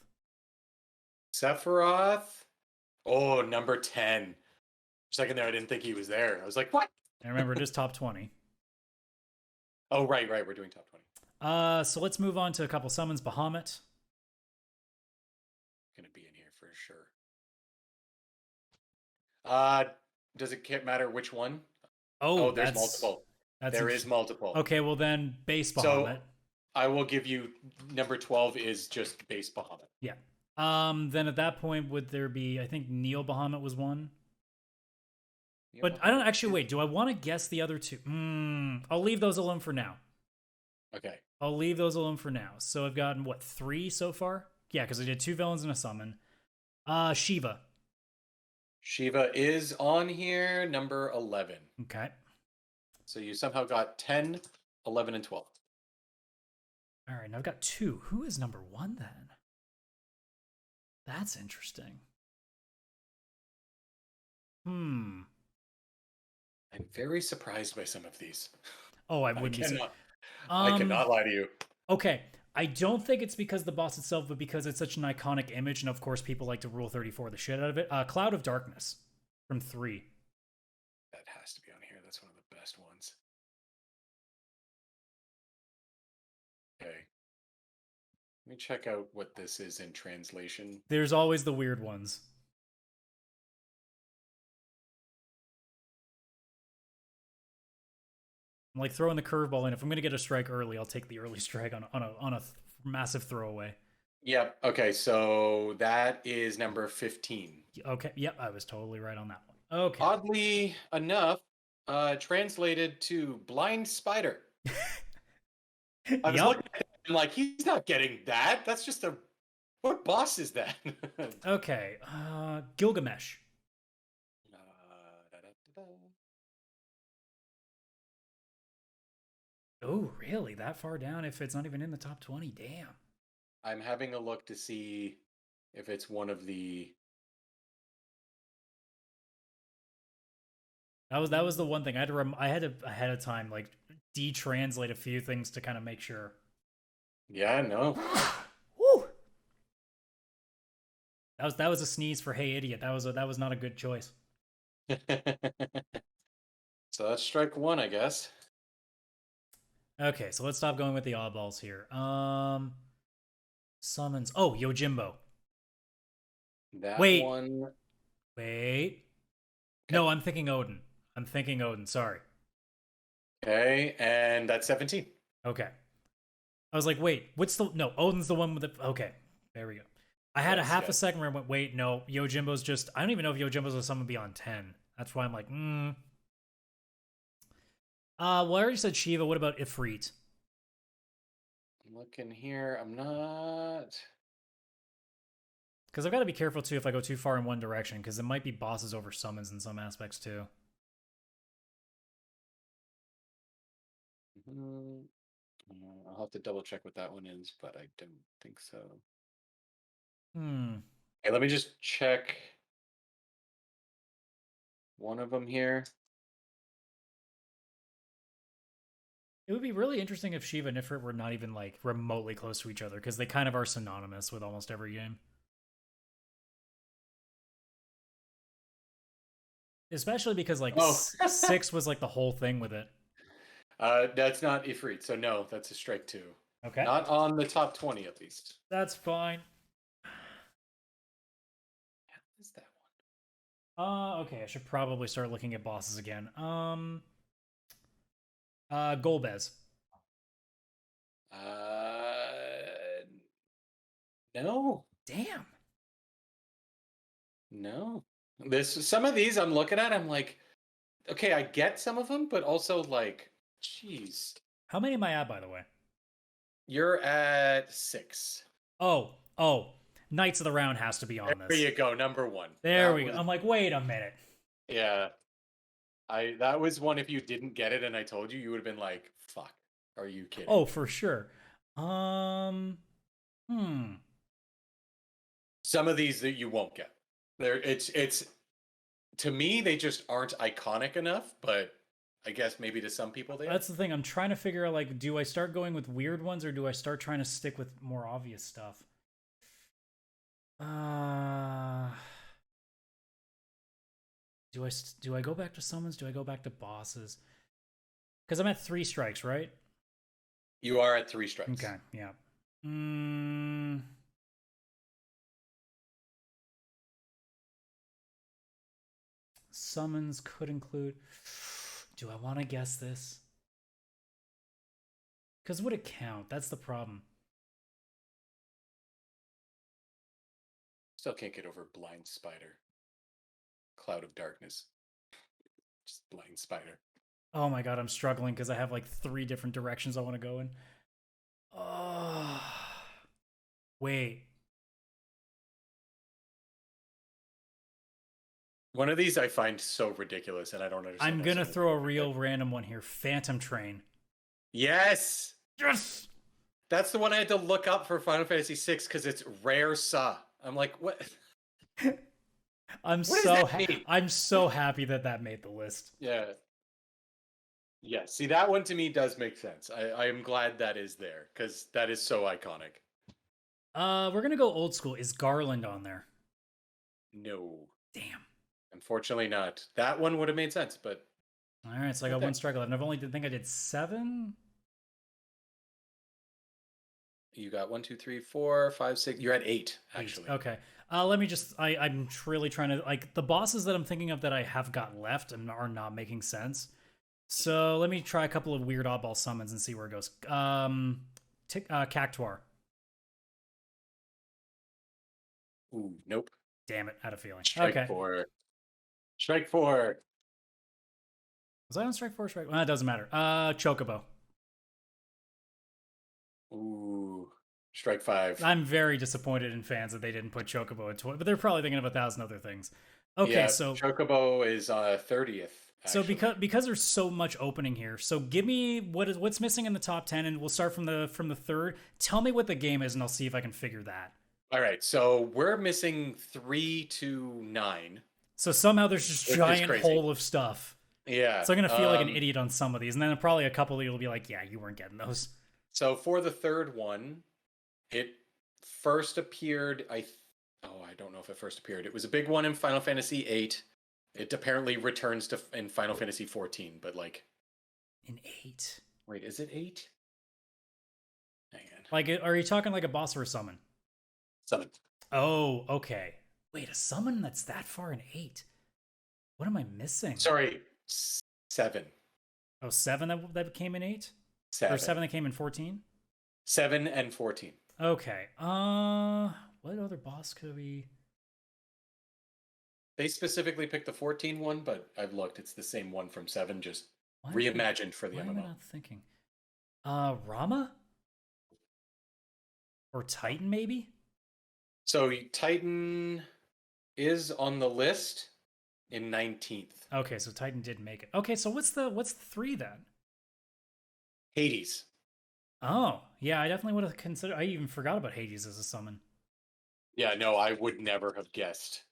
Oh, number 10. For a second there, I didn't think he was there. I was like, what? And remember, it is top 20. Oh, right. We're doing top 20. So let's move on to a couple summons. Bahamut. Gonna be in here for sure. Does it matter which one? Oh, there's multiple. There is multiple. Okay, well then, base Bahamut. So I will give you number 12 is just base Bahamut. Yeah. Then at that point, would there be? I think Neo Bahamut was one. But I don't actually wait. Do I want to guess the other 2? I'll leave those alone for now. Okay. I'll leave those alone for now. So I've gotten what 3 so far? Yeah, because I did 2 villains and a summon. Shiva. Shiva is on here, number 11. Okay. So you somehow got 10, 11, and 12. All right, now I've got 2. Who is number 1 then? That's interesting. I'm very surprised by some of these. Oh, I wouldn't be. I cannot lie to you. Okay, I don't think it's because the boss itself, but because it's such an iconic image, and of course people like to Rule 34 the shit out of it. Cloud of Darkness from 3. That has to be on here. That's one of the best ones. Let me check out what this is in translation. There's always the weird ones. I'm like throwing the curveball in. If I'm gonna get a strike early, I'll take the early strike on a massive throwaway. Yep. Okay, so that is number 15. Okay. Yep, I was totally right on that one. Okay. Oddly enough, translated to blind spider. I was looking at it and like, he's not getting that. That's just a... What boss is that? Okay. Gilgamesh. Oh, really? That far down if it's not even in the top 20? Damn. I'm having a look to see if it's one of the... That was the one thing I had to ahead of time like detranslate a few things to kind of make sure. Yeah, no. Woo! That was a sneeze for hey idiot. That was not a good choice. So that's strike one, I guess. Okay, so let's stop going with the oddballs here. Summons. Oh, Yojimbo. That Wait. one. Wait. Okay. No, I'm thinking Odin. Sorry. Okay, and that's 17. Okay. I was like, wait, what's the... No, Odin's the one with the... Okay, there we go. I had a half a second where I went, wait, no, Yojimbo's just... I don't even know if Yojimbo's a summon beyond 10. That's why I'm like, Well, I already said Shiva. What about Ifrit? I'm looking here. I'm not... Because I've got to be careful, too, if I go too far in one direction, because it might be bosses over summons in some aspects, too. I'll have to double check what that one is, but I don't think so. Hey, let me just check one of them here. It would be really interesting if Shiva and Ifrit were not even like remotely close to each other, because they kind of are synonymous with almost every game. Especially because like 6 was like the whole thing with it. That's not Ifrit, so no, that's a strike 2. Okay. Not on the top 20 at least. That's fine. What is that one? Okay, I should probably start looking at bosses again. Golbez. No. Damn. No. Some of these I'm looking at, I'm like, okay, I get some of them, but also like, jeez. How many am I at, by the way? You're at 6. Oh, Knights of the Round has to be on this. There you go, number 1. There we go. I'm like, wait a minute. Yeah. That was one, if you didn't get it and I told you, you would have been like, fuck, are you kidding? Oh, for sure. Some of these that you won't get. It's to me, they just aren't iconic enough, but I guess maybe to some people they are. That's the thing. I'm trying to figure out, like, do I start going with weird ones or do I start trying to stick with more obvious stuff? Do I go back to summons? Do I go back to bosses? Because I'm at 3 strikes, right? You are at 3 strikes. Okay, yeah. Summons could include... Do I want to guess this? Because would it count? That's the problem. Still can't get over Blind Spider. Cloud of Darkness. Just Blind Spider. Oh my god, I'm struggling because I have like 3 different directions I want to go in. Oh, wait. One of these I find so ridiculous and I don't understand. I'm gonna throw a real random one here. Phantom Train. Yes! Yes! That's the one I had to look up for Final Fantasy VI because it's rare Sa. I'm like, what? I'm so happy that made the list. Yeah. Yeah, see, that one to me does make sense. I am glad that is there because that is so iconic. We're gonna go old school. Is Garland on there? No. Damn. Unfortunately not. That one would have made sense, but... Alright, so I got 1 strike left, and I've only think I did 7? You got 1, 2, 3, 4, 5, 6. You're at 8, Eight. actually. Okay. Let me just. I'm really trying to like the bosses that I'm thinking of that I have got left and are not making sense. So let me try a couple of weird oddball summons and see where it goes. Cactuar. Ooh, nope. Damn it, I had a feeling. Strike Okay. 4. Strike 4. Was I on strike 4 or strike? Well, it doesn't matter. Chocobo. Ooh, strike 5. I'm very disappointed in fans that they didn't put Chocobo into it, but they're probably thinking of 1,000 other things. Okay, Yeah, so Chocobo is 30th. so Actually. because there's so much opening here, so give me what's missing in the top 10, and we'll start from the third. Tell me what the game is, and I'll see if I can figure that. All right, so we're missing 3 to 9. So somehow there's this Which is giant crazy. hole of stuff. Yeah. So I'm gonna feel like an idiot on some of these, and then probably a couple of you will be like, "Yeah, you weren't getting those." So for the third one, it first appeared. I don't know if it first appeared. It was a big one in Final Fantasy VIII. It apparently returns to in Final Fantasy 14, but like In 8. wait, is it 8? Hang on. Like, are you talking like a boss or a summon? 7. Oh, okay. Wait, a summon that's that far in 8. What am I missing? Sorry, 7. Oh, 7 that came in 8? 7. Or 7 that came in 14? 7 and 14. Okay. What other boss could we? They specifically picked the 14 one, but I've looked. It's the same one from 7, just Why reimagined for the why am I MMO. not thinking? Rama? Or Titan, maybe? So Titan is on the list in 19th. Okay, so Titan did make it. Okay, so what's the 3 then? Hades. Oh, yeah, I definitely would have considered. I even forgot about Hades as a summon. Yeah, no, I would never have guessed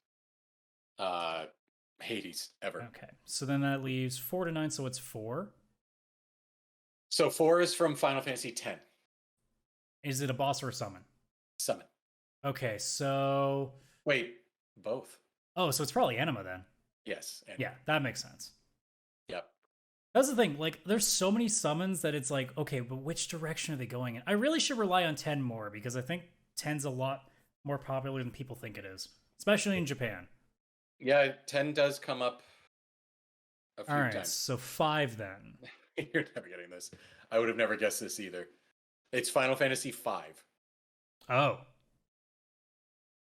Hades ever. Okay, so then that leaves 4 to 9, so it's 4. So 4 is from Final Fantasy X. Is it a boss or a summon? Summon. Okay, so Wait, both. oh, so it's probably Enema then. Yes. And Yeah, that makes sense. Yep. That's the thing. Like, there's so many summons that it's like, okay, but which direction are they going in? I really should rely on 10 more because I think 10's a lot more popular than people think it is, especially in Japan. Yeah, 10 does come up a few All right, times. so 5 then. You're never getting this. I would have never guessed this either. It's Final Fantasy V. Oh,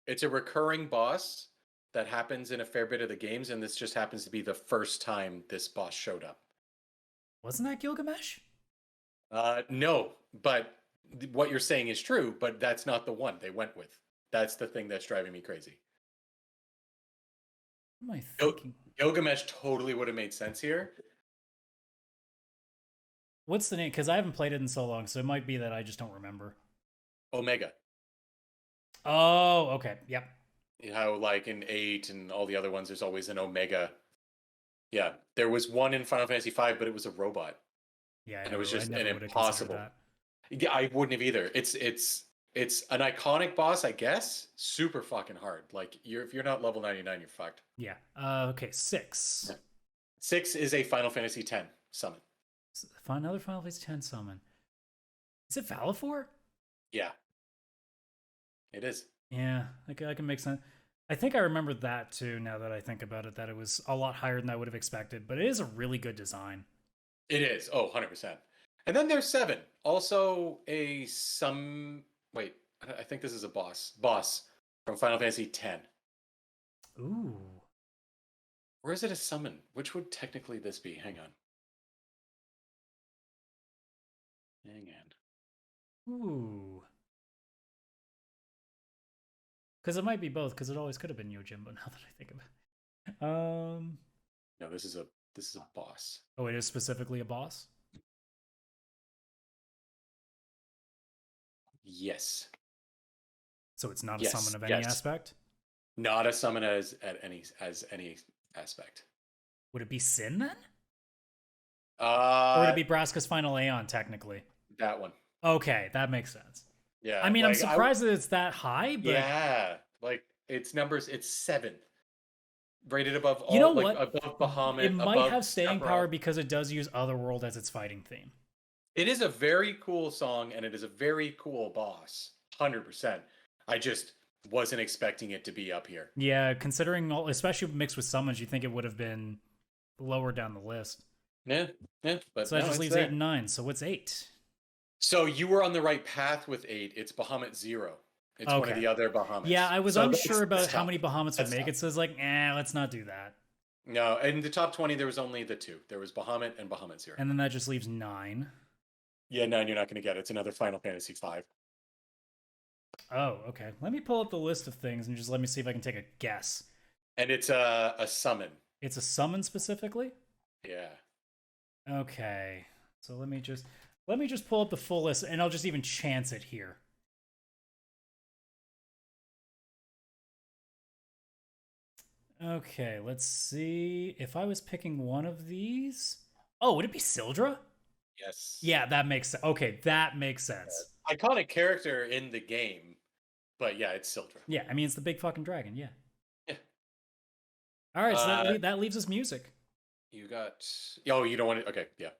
It's a recurring boss that happens in a fair bit of the games, and this just happens to be the first time this boss showed up. wasn't that Gilgamesh? No, but what you're saying is true, but that's not the one they went with. That's the thing that's driving me crazy. What am I thinking? Gilgamesh totally would have made sense here. What's the name? Because I haven't played it in so long, so it might be that I just don't remember. Omega. Oh, okay. Yep. How like in 8 and all the other ones, there's always an Omega. Yeah, there was one in Final Fantasy V, but it was a robot. Yeah, And it was just I never an would have considered impossible. that. Yeah, I wouldn't have either. It's an iconic boss, I guess. Super fucking hard. Like if you're not level 99, you're fucked. Yeah. Okay, 6. 6 is a Final Fantasy X summon. Find another Final Fantasy 10 summon. Is it Valifor? Yeah. It is. Yeah, I can make sense. I think I remember that too. Now that I think about it, that it was a lot higher than I would have expected, but it is a really good design. It is. Oh, 100%. And then there's 7. Also wait, I think this is a boss. Boss from Final Fantasy X. Ooh. Or is it a summon? Which would technically this be? Hang on. Ooh. Because it might be both, because it always could have been Yojimbo now that I think about it. No, this is a boss. Oh, it is specifically a boss? Yes. So it's not a Yes, summon of any yes. aspect? Not a summon as any aspect. Would it be Sin then? Uh Or would it be Braska's final Aeon, technically? that one. Okay, that makes sense. Yeah. I mean, I'm like, surprised that it's that high, but yeah, like it's 7th. Rated above all, you know like what? above Bahamut. It might above have staying Sephiroth. power because it does use Otherworld as its fighting theme. It is a very cool song, and it is a very cool boss. 100%. I just wasn't expecting it to be up here. Yeah, considering all, especially mixed with summons, you think it would have been lower down the list. Yeah, yeah, but So that no, just it's leaves 8 there. and 9. So what's 8? So you were on the right path with 8. It's Bahamut Zero. It's one of Okay. the other Yeah, Bahamuts. I was So unsure about that's how tough. many Bahamut's would That's make tough. it, so I was like, let's not do that. No, in the top 20, there was only the two. There was Bahamut and Bahamut Zero. And then that just leaves 9. Yeah, 9 you're not going to get. It's another Final Fantasy 5. Oh, okay. Let me pull up the list of things and just let me see if I can take a guess. And it's a summon. It's a summon specifically? Yeah. Okay. So let me just pull up the full list and I'll just even chance it here. Okay, let's see. If I was picking one of these. Oh, would it be Sildra? Yes. Yeah, that makes sense. Okay, that makes sense. Iconic character in the game, but yeah, it's Sildra. Yeah, I mean, it's the big fucking dragon, yeah. Yeah. All right, so that leaves us music. You got. Oh, you don't want it? Okay, yeah.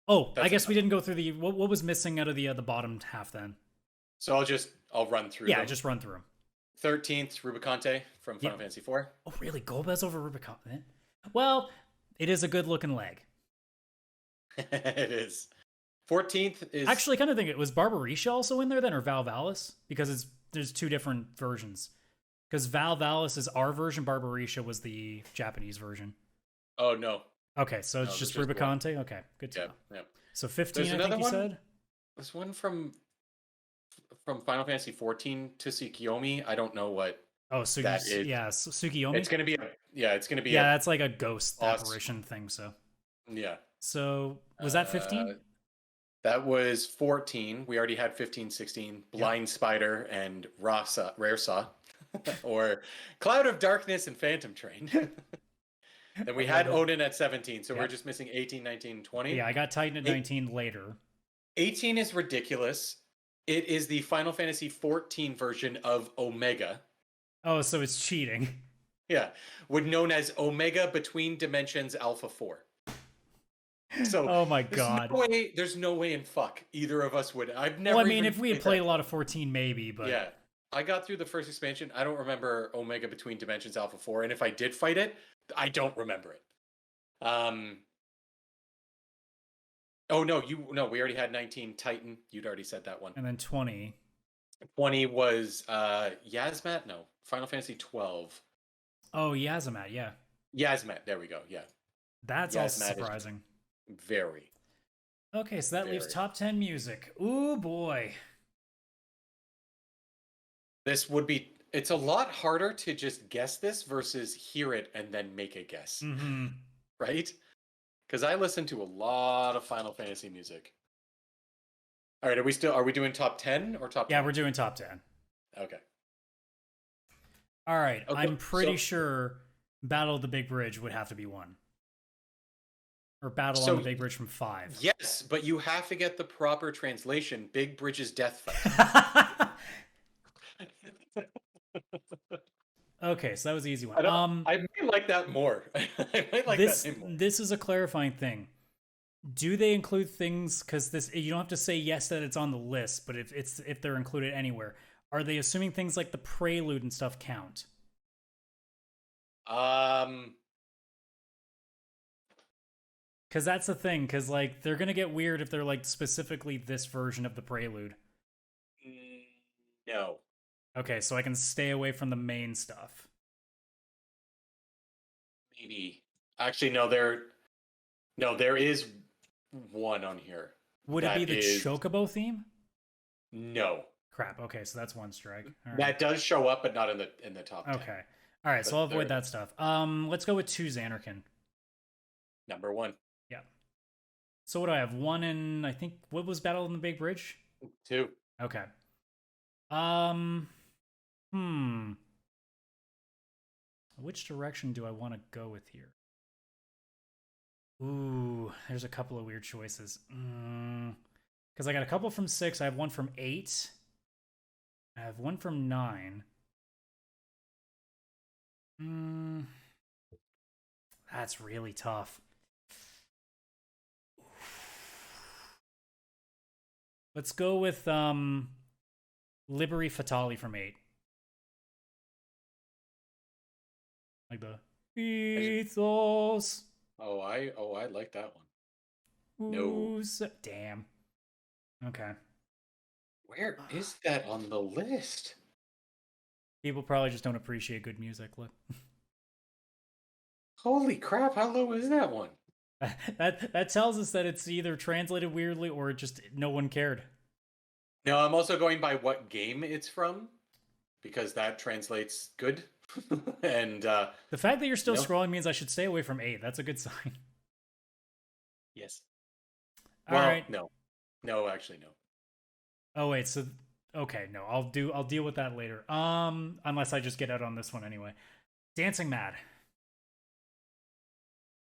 Oh, I guess we didn't go through the. What was missing out of the bottom half then? So I'll run through. Yeah, them. just run through them. 13th, Rubicante from Final Fantasy IV. Oh, really? Golbez over Rubicon? Well, it is a good looking leg. It is. 14th is Actually, I kind of think it was Barbarisha also in there then, or Val Valis, because there's two different versions. Because Val Valis is our version, Barbarisha was the Japanese version. Oh no. Okay, so it's just Rubicante. Okay, good to know. Yeah. So 15, There's I think you said. There's one from Final Fantasy 14 to Tsukiyomi. I don't know what. Oh, that is. Yeah, Tsukiyomi. It's gonna be that's like a ghost apparition thing. So yeah. So was that 15? That was 14. We already had 15, 16. Blind Spider and Raresa, or Cloud of Darkness and Phantom Train. Then we had Odin at 17, so we're just missing 18, 19, 20. Yeah, I got Titan at 19 later. 18 is ridiculous. It is the Final Fantasy 14 version of Omega. Oh, so it's cheating. Yeah, known as Omega Between Dimensions Alpha 4. So, oh my god! There's no way in fuck either of us would. I've never. Well, I mean, if we had played a lot of 14, maybe, but yeah, I got through the first expansion. I don't remember Omega Between Dimensions Alpha 4, and if I did fight it, I don't remember it. Oh no, we already had 19 Titan. You'd already said that one. And then 20. 20 was Yasmat. No, Final Fantasy 12. Oh, Yazamat, yeah. Yasmat. There we go. Yeah. That's also surprising. Very. Okay, so that leaves top 10 music. Ooh, boy. This would be... It's a lot harder to just guess this versus hear it and then make a guess. Mm-hmm. Right? Because I listen to a lot of Final Fantasy music. All right, are we doing top 10 or top 10? Yeah, we're doing top 10. Okay. All right, okay, I'm pretty sure Battle of the Big Bridge would have to be 1. Or Battle on the Big Bridge from 5. Yes, but you have to get the proper translation. Big Bridge's Death Fight. Okay, so that was the easy one. I may like that more. I might like that name more. This is a clarifying thing. Do they include things, because you don't have to say yes that it's on the list, but if they're included anywhere, are they assuming things like the prelude and stuff count? Because that's the thing, because like they're gonna get weird if they're like specifically this version of the prelude. No. Okay, so I can stay away from the main stuff. Maybe. Actually, no. There is one on here. Would it be the Chocobo theme? No. Crap. Okay, so that's one strike. All right. That does show up, but not in the top 10. Okay. All right, so I'll avoid that stuff. Let's go with 2 Xanarkin. Number 1. Yeah. So what do I have? 1 in, I think, what was Battle on the Big Bridge? 2. Okay. Which direction do I want to go with here? Ooh, there's a couple of weird choices. Because I got a couple from 6. I have one from 8. I have one from 9. That's really tough. Let's go with Liberi Fatali from 8. Like the Ethos. Oh, I like that one. No. Damn. Okay. Where is that on the list? People probably just don't appreciate good music. Look. Holy crap, how low is that one? That tells us that it's either translated weirdly or just no one cared. No, I'm also going by what game it's from, because that translates good. And the fact that you're still scrolling means I should stay away from 8. That's a good sign. Yes. All right. No, actually no. Oh wait, so okay, no, I'll deal with that later. Unless I just get out on this one anyway. Dancing Mad.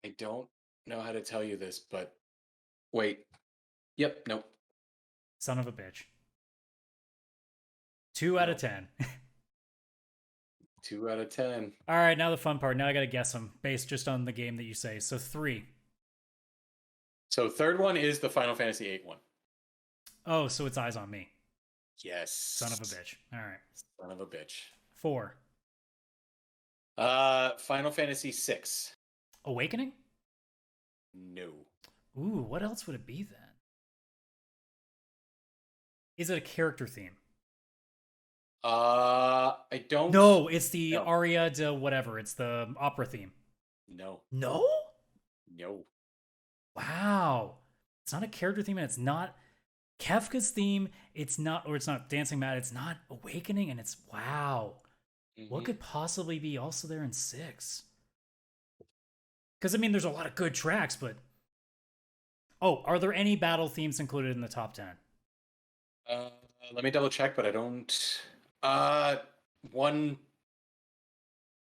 I don't know how to tell you this, but wait. Yep, nope. Son of a bitch. 2 out of 10. 2 out of 10. All right, now the fun part. Now I gotta guess them based just on the game that you say. So 3. So third one is the Final Fantasy VIII one. Oh, so it's Eyes on Me. Yes. Son of a bitch. All right. Son of a bitch. 4. Final Fantasy VI. Awakening? No. Ooh, what else would it be then? Is it a character theme? I don't. No, it's the aria de whatever. It's the opera theme. No. No? No. Wow. It's not a character theme, and it's not Kefka's theme. It's not Dancing Mad. It's not Awakening, and it's wow. Mm-hmm. What could possibly be also there in 6? Because I mean, there's a lot of good tracks, but are there any battle themes included in the top 10? Let me double check, but I don't. One.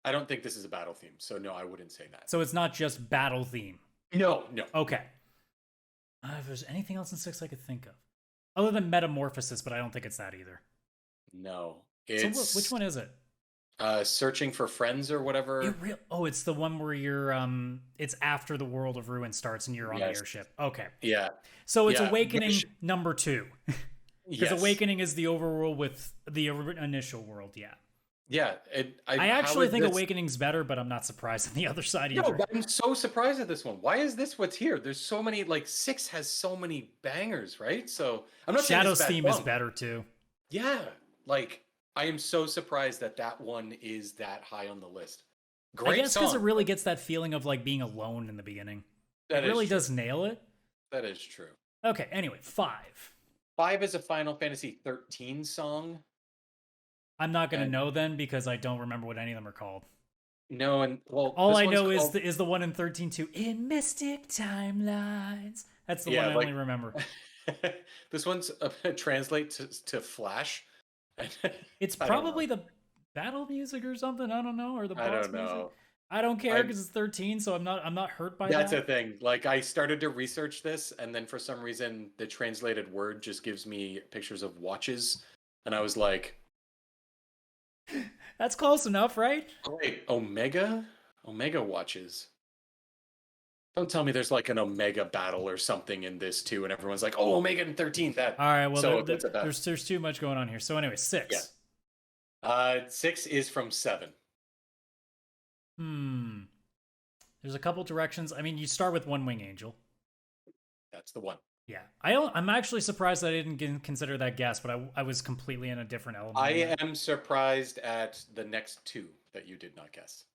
I don't think this is a battle theme, so no, I wouldn't say that. So it's not just battle theme. No. Okay. If there's anything else in 6 I could think of, other than Metamorphosis, but I don't think it's that either. No. So which one is it? Searching for Friends or whatever. It's the one where you're it's after the World of Ruin starts and you're on the airship. Okay. Yeah. So it's Awakening number 2. Because Awakening is the overworld with the initial world, yeah. Yeah. I actually think Awakening's better, but I'm not surprised on the other side either. No, I'm so surprised at this one. Why is this what's here? There's so many, 6 has so many bangers, right? So I'm not saying Shadow's theme is better too. Yeah. I am so surprised that one is that high on the list. Great. I guess because it really gets that feeling of being alone in the beginning. It really does nail it. That is true. Okay, anyway, 5. 5 is a Final Fantasy 13 song. I'm not going to know then because I don't remember what any of them are called. No, and all I know is the one in 13 too. In Mystic Timelines. That's the one I only remember. This one's translate to Flash. It's probably the battle music or something. I don't know, or the boss I don't music. know. I don't care because it's 13, so I'm not hurt by that. That's the thing. I started to research this, and then for some reason, the translated word just gives me pictures of watches, and I was like, "That's close enough, right?" Wait, Omega watches. Don't tell me there's an Omega battle or something in this too, and everyone's like, "Oh, Omega in 13." That all right. Well, there's too much going on here. So anyway, 6. Yeah. 6 is from 7. There's a couple directions. I mean, you start with One Wing Angel. That's the one. Yeah, I'm actually surprised I didn't consider that guess, but I was completely in a different element. I am surprised at the next 2 that you did not guess.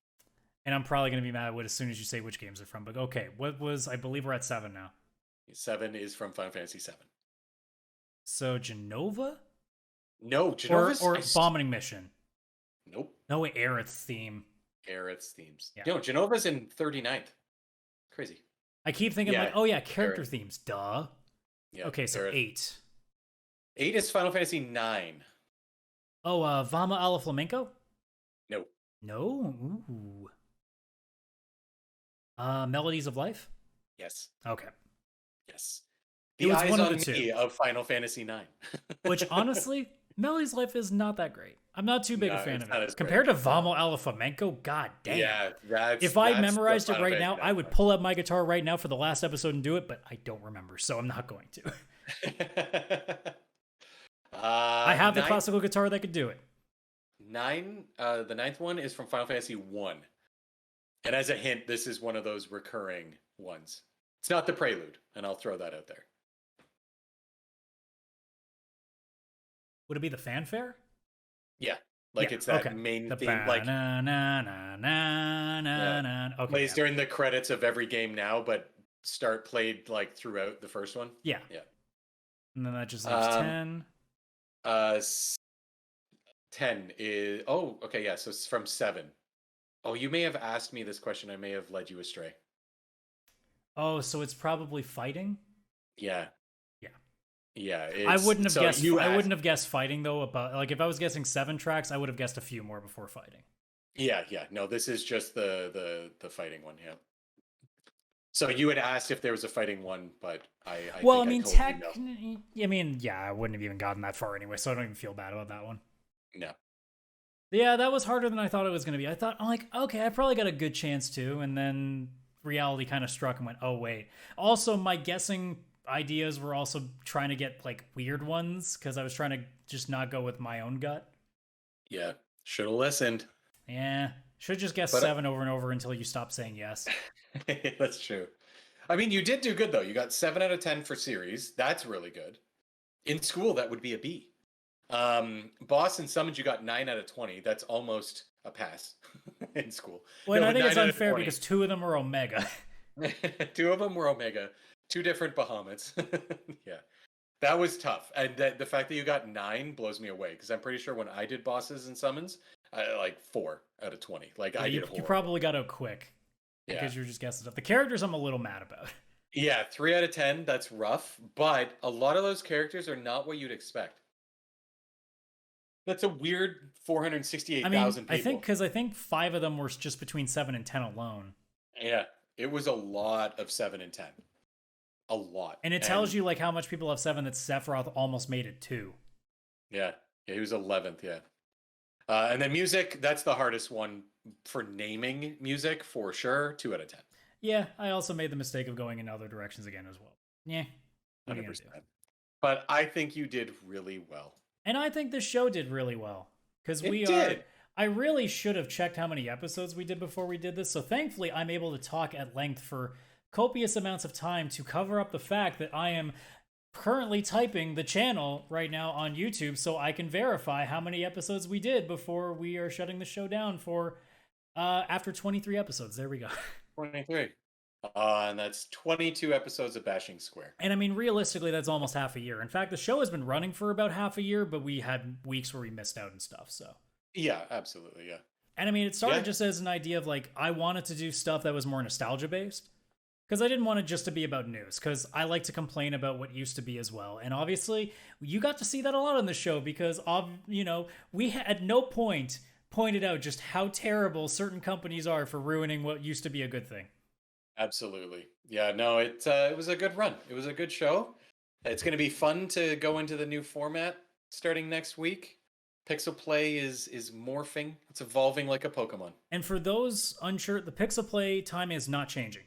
And I'm probably going to be mad as soon as you say which games they're from. But okay, I believe we're at 7 now. 7 is from Final Fantasy 7. So Genova? No, Genova's... Or Vomiting Mission. Nope. No way, Aerith's theme. Aerith's themes. Yeah. No, Genova's in 39th. Crazy. I keep thinking character themes. Duh. Yeah. Okay, so Aerith. 8. 8 is Final Fantasy 9. Oh, Vama alla Flamenco? No. No? Ooh. Melodies of Life? Yes. Okay. Yes. The Eyes on Me of Final Fantasy 9. Which, honestly, Melodies of Life is not that great. I'm not too big a fan of it. Compared to Vamo alla Flamenco, god damn. Yeah, if I memorized it right now, I would pull up my guitar right now for the last episode and do it, but I don't remember, so I'm not going to. I have the classical guitar that could do it. The ninth one is from Final Fantasy 1. And as a hint, this is one of those recurring ones. It's not the Prelude, and I'll throw that out there. Would it be the fanfare? Yeah. Like it's that main theme. Like plays during the credits of every game now, but played like throughout the first one. Yeah. Yeah. And then that just leaves 10. 10 is okay, yeah, so it's from 7. Oh, you may have asked me this question. I may have led you astray. Oh, so it's probably fighting? Yeah. Yeah. Yeah. I wouldn't have guessed. I wouldn't have guessed fighting though. About like if I was guessing 7 tracks, I would have guessed a few more before fighting. Yeah. No, this is just the fighting one. Yeah. So you had asked if there was a fighting one, but I wouldn't have even gotten that far anyway, so I don't even feel bad about that one. No. Yeah, that was harder than I thought it was going to be. I'm like, okay, I probably got a good chance to, and then reality kind of struck and went, oh, wait. Also, my guessing ideas were also trying to get, like, weird ones, because I was trying to just not go with my own gut. Yeah, should have listened. Yeah, should just guess 7 over and over until you stop saying yes. That's true. I mean, you did do good, though. You got 7 out of 10 for series. That's really good. In school, that would be a B. Boss and Summons, you got 9 out of 20. That's almost a pass in school. Well, I think it's unfair because 2 of them are Omega. 2 of them were Omega. 2 different Bahamut. Yeah. That was tough. And the fact that you got 9 blows me away because I'm pretty sure when I did Bosses and Summons, like 4 out of 20. Like yeah, you probably got out quick because you're just guessing stuff. The characters I'm a little mad about. Yeah, 3 out of 10. That's rough. But a lot of those characters are not what you'd expect. That's a weird 468,000 people. I think 5 of them were just between 7 and 10 alone. Yeah, it was a lot of 7 and 10. A lot. And it tells you like how much people have 7 that Sephiroth almost made it 2. Yeah, he was 11th, yeah. And then music, that's the hardest one for naming music for sure. 2 out of 10. Yeah, I also made the mistake of going in other directions again as well. Yeah, 100%. But I think you did really well. And I think this show did really well. Because I really should have checked how many episodes we did before we did this. So thankfully, I'm able to talk at length for copious amounts of time to cover up the fact that I am currently typing the channel right now on YouTube so I can verify how many episodes we did before we are shutting the show down for after 23 episodes. There we go. 23. And that's 22 episodes of Bashing Square. And I mean, realistically, that's almost half a year. In fact, the show has been running for about half a year, but we had weeks where we missed out and stuff, so. Yeah, absolutely, yeah. And I mean, it started just as an idea of like, I wanted to do stuff that was more nostalgia-based. Because I didn't want it just to be about news, because I like to complain about what used to be as well. And obviously, you got to see that a lot on the show, because, we at no point pointed out just how terrible certain companies are for ruining what used to be a good thing. Absolutely. Yeah, no, it was a good run. It was a good show. It's going to be fun to go into the new format starting next week. PixelPlay is morphing. It's evolving like a Pokemon. And for those unsure, the PixelPlay time is not changing.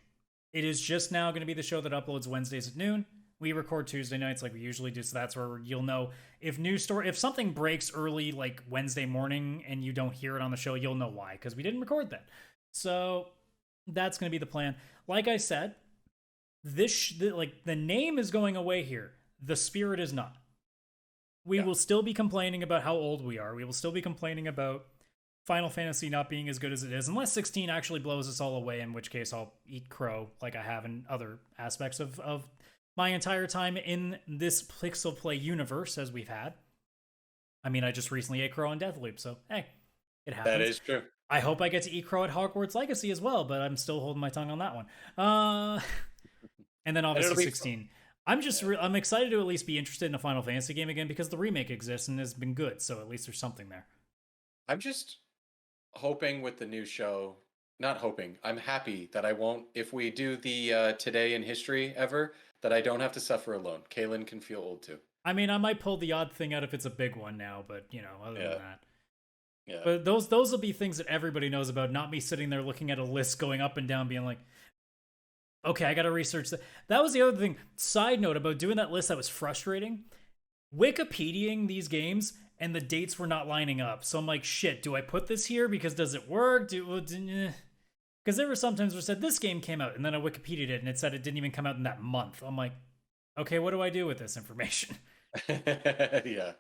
It is just now going to be the show that uploads Wednesdays at noon. We record Tuesday nights like we usually do, so that's where you'll know if something breaks early like Wednesday morning and you don't hear it on the show, you'll know why, because we didn't record that. So that's going to be the plan. Like I said, the name is going away here. The spirit is not. We will still be complaining about how old we are. We will still be complaining about Final Fantasy not being as good as it is, unless 16 actually blows us all away, in which case I'll eat crow like I have in other aspects of my entire time in this PixelPlay universe as we've had. I mean, I just recently ate crow on Deathloop, so hey, it happens. That is true. I hope I get to eat crow at Hogwarts Legacy as well, but I'm still holding my tongue on that one. And then obviously 16. I'm excited to at least be interested in a Final Fantasy game again because the remake exists and has been good, so at least there's something there. I'm just hoping with the new show, not hoping, I'm happy that I won't, if we do the Today in History ever, that I don't have to suffer alone. Kaylin can feel old too. I mean, I might pull the odd thing out if it's a big one now, but, other than that. Yeah. But those will be things that everybody knows about, not me sitting there looking at a list going up and down being like, Okay, I gotta research that. That was the other thing. Side note about doing that list that was frustrating. Wikipediaing these games and the dates were not lining up. So I'm like, shit, do I put this here because does it work? Because there were sometimes where it said this game came out and then I Wikipedia'd it and it said it didn't even come out in that month. I'm like, okay, what do I do with this information? Yeah.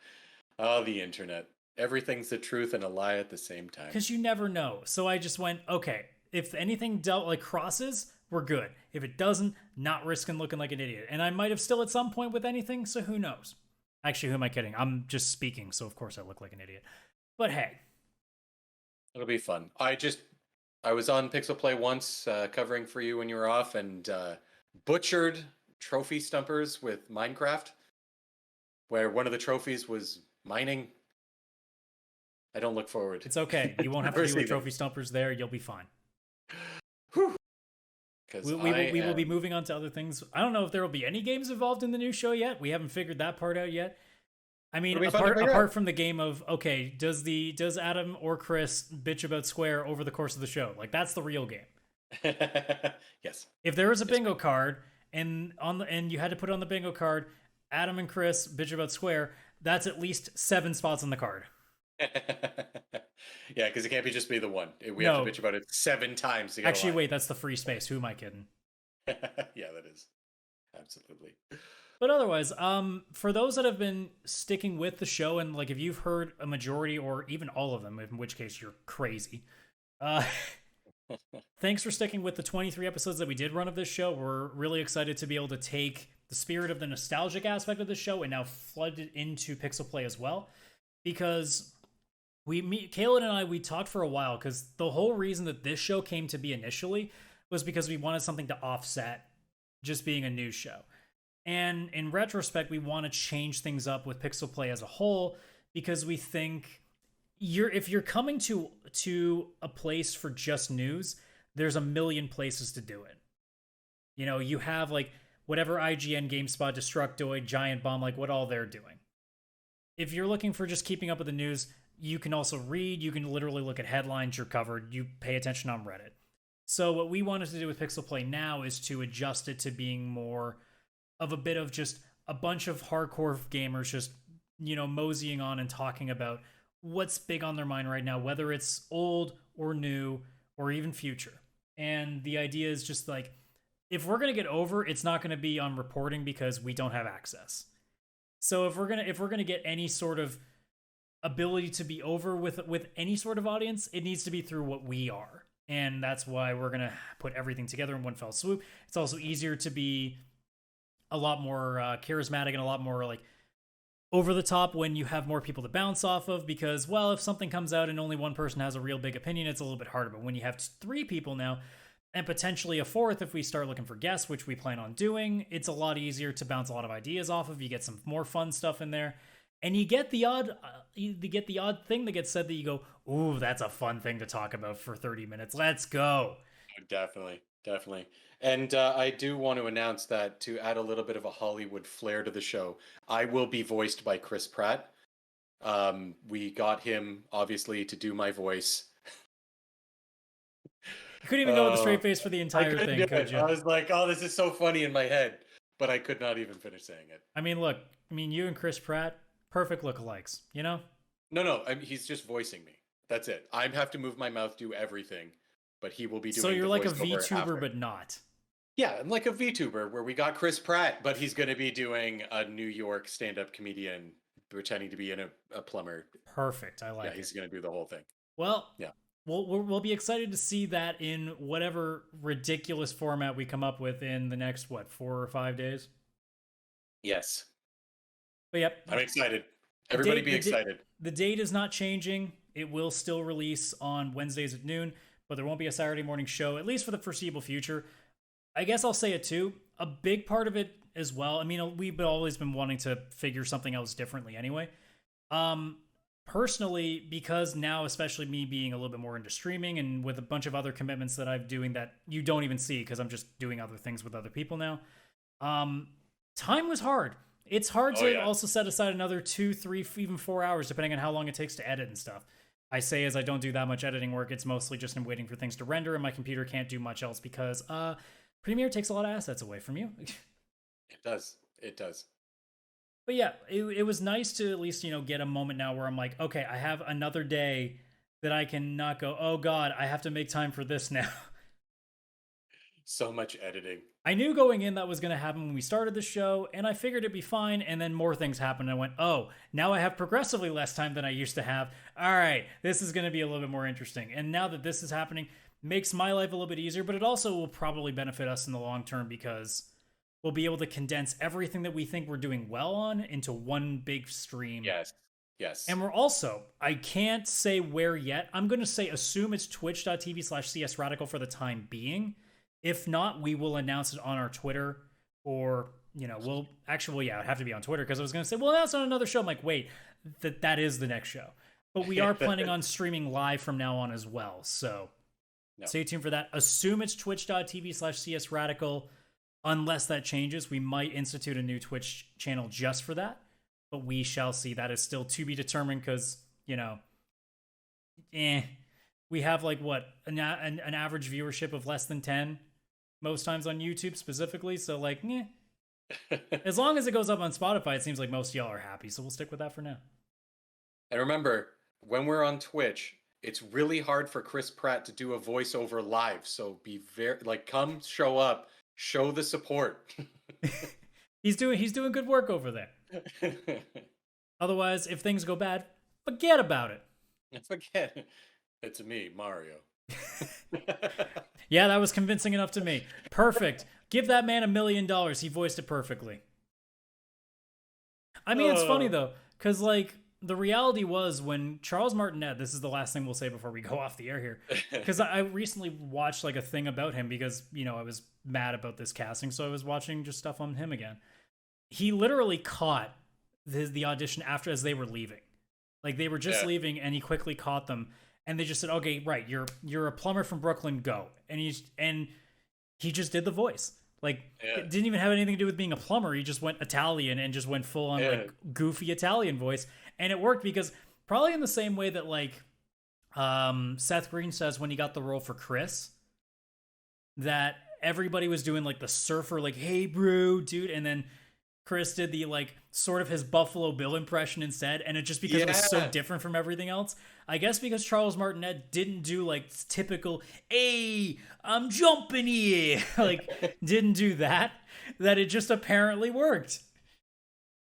Oh, the internet. Everything's the truth and a lie at the same time. Because you never know. So I just went, okay, if anything dealt like crosses, we're good. If it doesn't, not risking looking like an idiot. And I might have still at some point with anything, so who knows? Actually, who am I kidding? I'm just speaking, so of course I look like an idiot. But hey. It'll be fun. I was on PixelPlay once covering for you when you were off and butchered trophy stumpers with Minecraft, where one of the trophies was mining. I don't look forward. It's okay. You won't have to deal with trophy stumpers there. You'll be fine. Whew. We will be moving on to other things. I don't know if there will be any games involved in the new show yet. We haven't figured that part out yet. I mean, apart from the game of, okay, does Adam or Chris bitch about Square over the course of the show? Like, that's the real game. Yes. If there was a bingo card and you had to put on the bingo card, Adam and Chris bitch about Square, that's at least 7 spots on the card. Yeah, because it can't be just be the one. We have to bitch about it 7 times to get Actually, wait, that's the free space. Who am I kidding? Yeah, that is. Absolutely. But otherwise, for those that have been sticking with the show, and like if you've heard a majority or even all of them, in which case you're crazy, thanks for sticking with the 23 episodes that we did run of this show. We're really excited to be able to take the spirit of the nostalgic aspect of the show and now flood it into PixelPlay as well. Because Kaylin and I, we talked for a while because the whole reason that this show came to be initially was because we wanted something to offset just being a news show. And in retrospect, we want to change things up with PixelPlay as a whole because we think if you're coming to a place for just news, there's a million places to do it. You know, you have like whatever IGN, GameSpot, Destructoid, Giant Bomb, like what all they're doing. If you're looking for just keeping up with the news, you can also read. You can literally look at headlines. You're covered. You pay attention on Reddit. So what we wanted to do with PixelPlay now is to adjust it to being more of a bit of just a bunch of hardcore gamers just, you know, moseying on and talking about what's big on their mind right now, whether it's old or new or even future. And the idea is just like, if we're going to get over, it's not going to be on reporting because we don't have access. So if we're going to get any sort of ability to be over with any sort of audience, it needs to be through what we are. And that's why we're going to put everything together in one fell swoop. It's also easier to be a lot more charismatic and a lot more like over the top when you have more people to bounce off of because, well, if something comes out and only one person has a real big opinion, it's a little bit harder. But when you have 3 people now and potentially a 4th if we start looking for guests, which we plan on doing, it's a lot easier to bounce a lot of ideas off of. You get some more fun stuff in there. And you get the odd thing that gets said that you go, ooh, that's a fun thing to talk about for 30 minutes. Let's go. Definitely. And I do want to announce that to add a little bit of a Hollywood flair to the show, I will be voiced by Chris Pratt. We got him, obviously, to do my voice. You couldn't even go with a straight face for the entire thing, could you? I was like, oh, this is so funny in my head. But I could not even finish saying it. I mean, look, you and Chris Pratt, perfect lookalikes, you know? No, he's just voicing me. That's it. I have to move my mouth, do everything, but he will be doing. So you're like a VTuber, but not. Yeah, I'm like a VTuber where we got Chris Pratt, but he's going to be doing a New York stand-up comedian pretending to be a plumber. Perfect. I like it. Yeah, he's going to do the whole thing. Well, yeah. We'll be excited to see that in whatever ridiculous format we come up with in the next 4 or 5 days. Yes. But yep. I'm excited. Everybody be excited. The date is not changing. It will still release on Wednesdays at noon, but there won't be a Saturday morning show, at least for the foreseeable future. I guess I'll say it too. A big part of it as well. I mean, we've always been wanting to figure something else differently anyway. Personally, because now, especially me being a little bit more into streaming and with a bunch of other commitments that I'm doing that you don't even see because I'm just doing other things with other people now. Time was hard. It's hard to also set aside another 2, 3, even 4 hours, depending on how long it takes to edit and stuff. I say as I don't do that much editing work, it's mostly just I'm waiting for things to render and my computer can't do much else because Premiere takes a lot of assets away from you. It does. It does. But yeah, it was nice to at least, get a moment now where I'm like, okay, I have another day that I can not go, oh God, I have to make time for this now. So much editing. I knew going in that was going to happen when we started the show, and I figured it'd be fine, and then more things happened, and I went, oh, now I have progressively less time than I used to have. All right, this is going to be a little bit more interesting. And now that this is happening, makes my life a little bit easier, but it also will probably benefit us in the long term because we'll be able to condense everything that we think we're doing well on into one big stream. Yes. Yes. And we're also, I can't say where yet. I'm going to say assume it's twitch.tv/csradical for the time being. If not, we will announce it on our Twitter, or, it'd have to be on Twitter, because I was going to say, well, that's on another show. I'm like, wait, that is the next show. But we are planning on streaming live from now on as well. So stay tuned for that. Assume it's twitch.tv/csradical. Unless that changes, we might institute a new Twitch channel just for that. But we shall see. That is still to be determined because, we have like an average viewership of less than 10 most times on YouTube specifically. So like, as long as it goes up on Spotify, it seems like most of y'all are happy. So we'll stick with that for now. And remember, when we're on Twitch, it's really hard for Chris Pratt to do a voiceover live. So be come show up, show the support. He's doing good work over there. Otherwise, if things go bad, forget about it. Forget it. It's me, Mario. Yeah, that was convincing enough to me. Perfect. Give that man $1 million. He voiced it perfectly. I mean, it's funny though, because like the reality was when Charles Martinet, this is the last thing we'll say before we go off the air here, because I recently watched like a thing about him because, I was mad about this casting. So I was watching just stuff on him again. He literally caught the audition as they were leaving. Like they were just leaving and he quickly caught them. And they just said, okay, right, you're a plumber from Brooklyn, go. And he just did the voice. Like, it didn't even have anything to do with being a plumber. He just went Italian and just went full on like goofy Italian voice. And it worked because probably in the same way that like Seth Green says when he got the role for Chris, that everybody was doing like the surfer, like, hey bro, dude. And then Chris did the like sort of his Buffalo Bill impression instead, and it just because it was so different from everything else. I guess because Charles Martinet didn't do like typical, hey, I'm jumping here, like didn't do that it just apparently worked.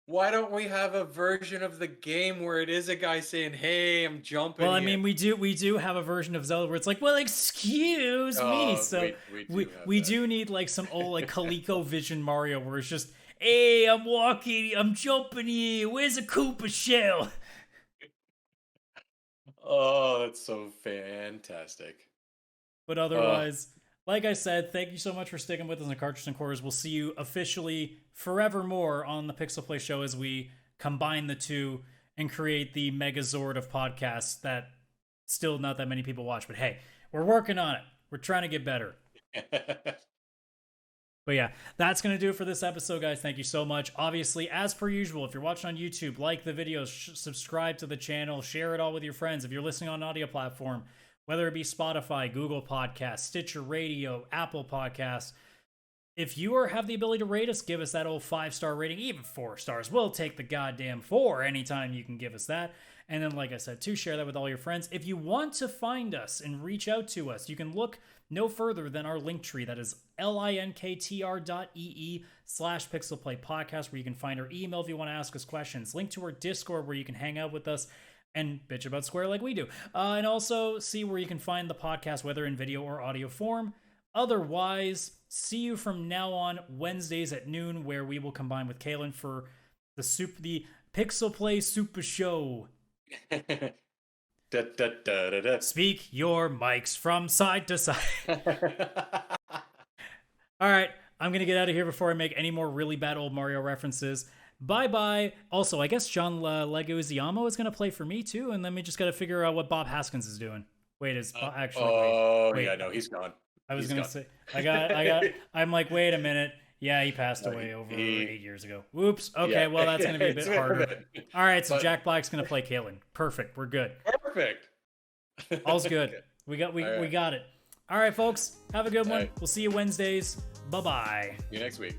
Why don't we have a version of the game where it is a guy saying, hey, I'm jumping Well, I here? mean, we do have a version of Zelda where it's like, well, excuse me. So we do need like some old like ColecoVision Mario where it's just, hey, I'm walking, I'm jumping here. Where's a Koopa shell? Oh, that's so fantastic. But otherwise, like I said, thank you so much for sticking with us in Cartridge Quarters. We'll see you officially forevermore on the PixelPlay show as we combine the two and create the Megazord of podcasts that still not that many people watch. But hey, we're working on it. We're trying to get better. But yeah, that's going to do it for this episode, guys. Thank you so much. Obviously, as per usual, if you're watching on YouTube, like the videos, subscribe to the channel, share it all with your friends. If you're listening on an audio platform, whether it be Spotify, Google Podcasts, Stitcher Radio, Apple Podcasts, if you have the ability to rate us, give us that old 5-star rating, even 4 stars. We'll take the goddamn 4 anytime you can give us that. And then, like I said, share that with all your friends. If you want to find us and reach out to us, you can look no further than our link tree. That is linktr.ee/pixelplaypodcast, where you can find our email if you want to ask us questions. Link to our Discord where you can hang out with us and bitch about Square like we do. And also see where you can find the podcast, whether in video or audio form. Otherwise, see you from now on Wednesdays at noon, where we will combine with Kalen for the PixelPlay Super Show. Speak your mics from side to side. All right, I'm going to get out of here before I make any more really bad old Mario references. Bye-bye. Also, I guess John Leguizamo is going to play for me, too, and then we just got to figure out what Bob Haskins is doing. Wait, is Bob actually... wait. Yeah, no, he's gone. I was going to say... I'm like, wait a minute. Yeah, he passed away over 8 years ago. Whoops. Okay, well, that's going to be a bit harder. All right, so Jack Black's going to play Kalen. Perfect. We're good. Perfect. All's good. We got it. All right, folks. Have a good one. We'll see you Wednesdays. Bye-bye. See you next week.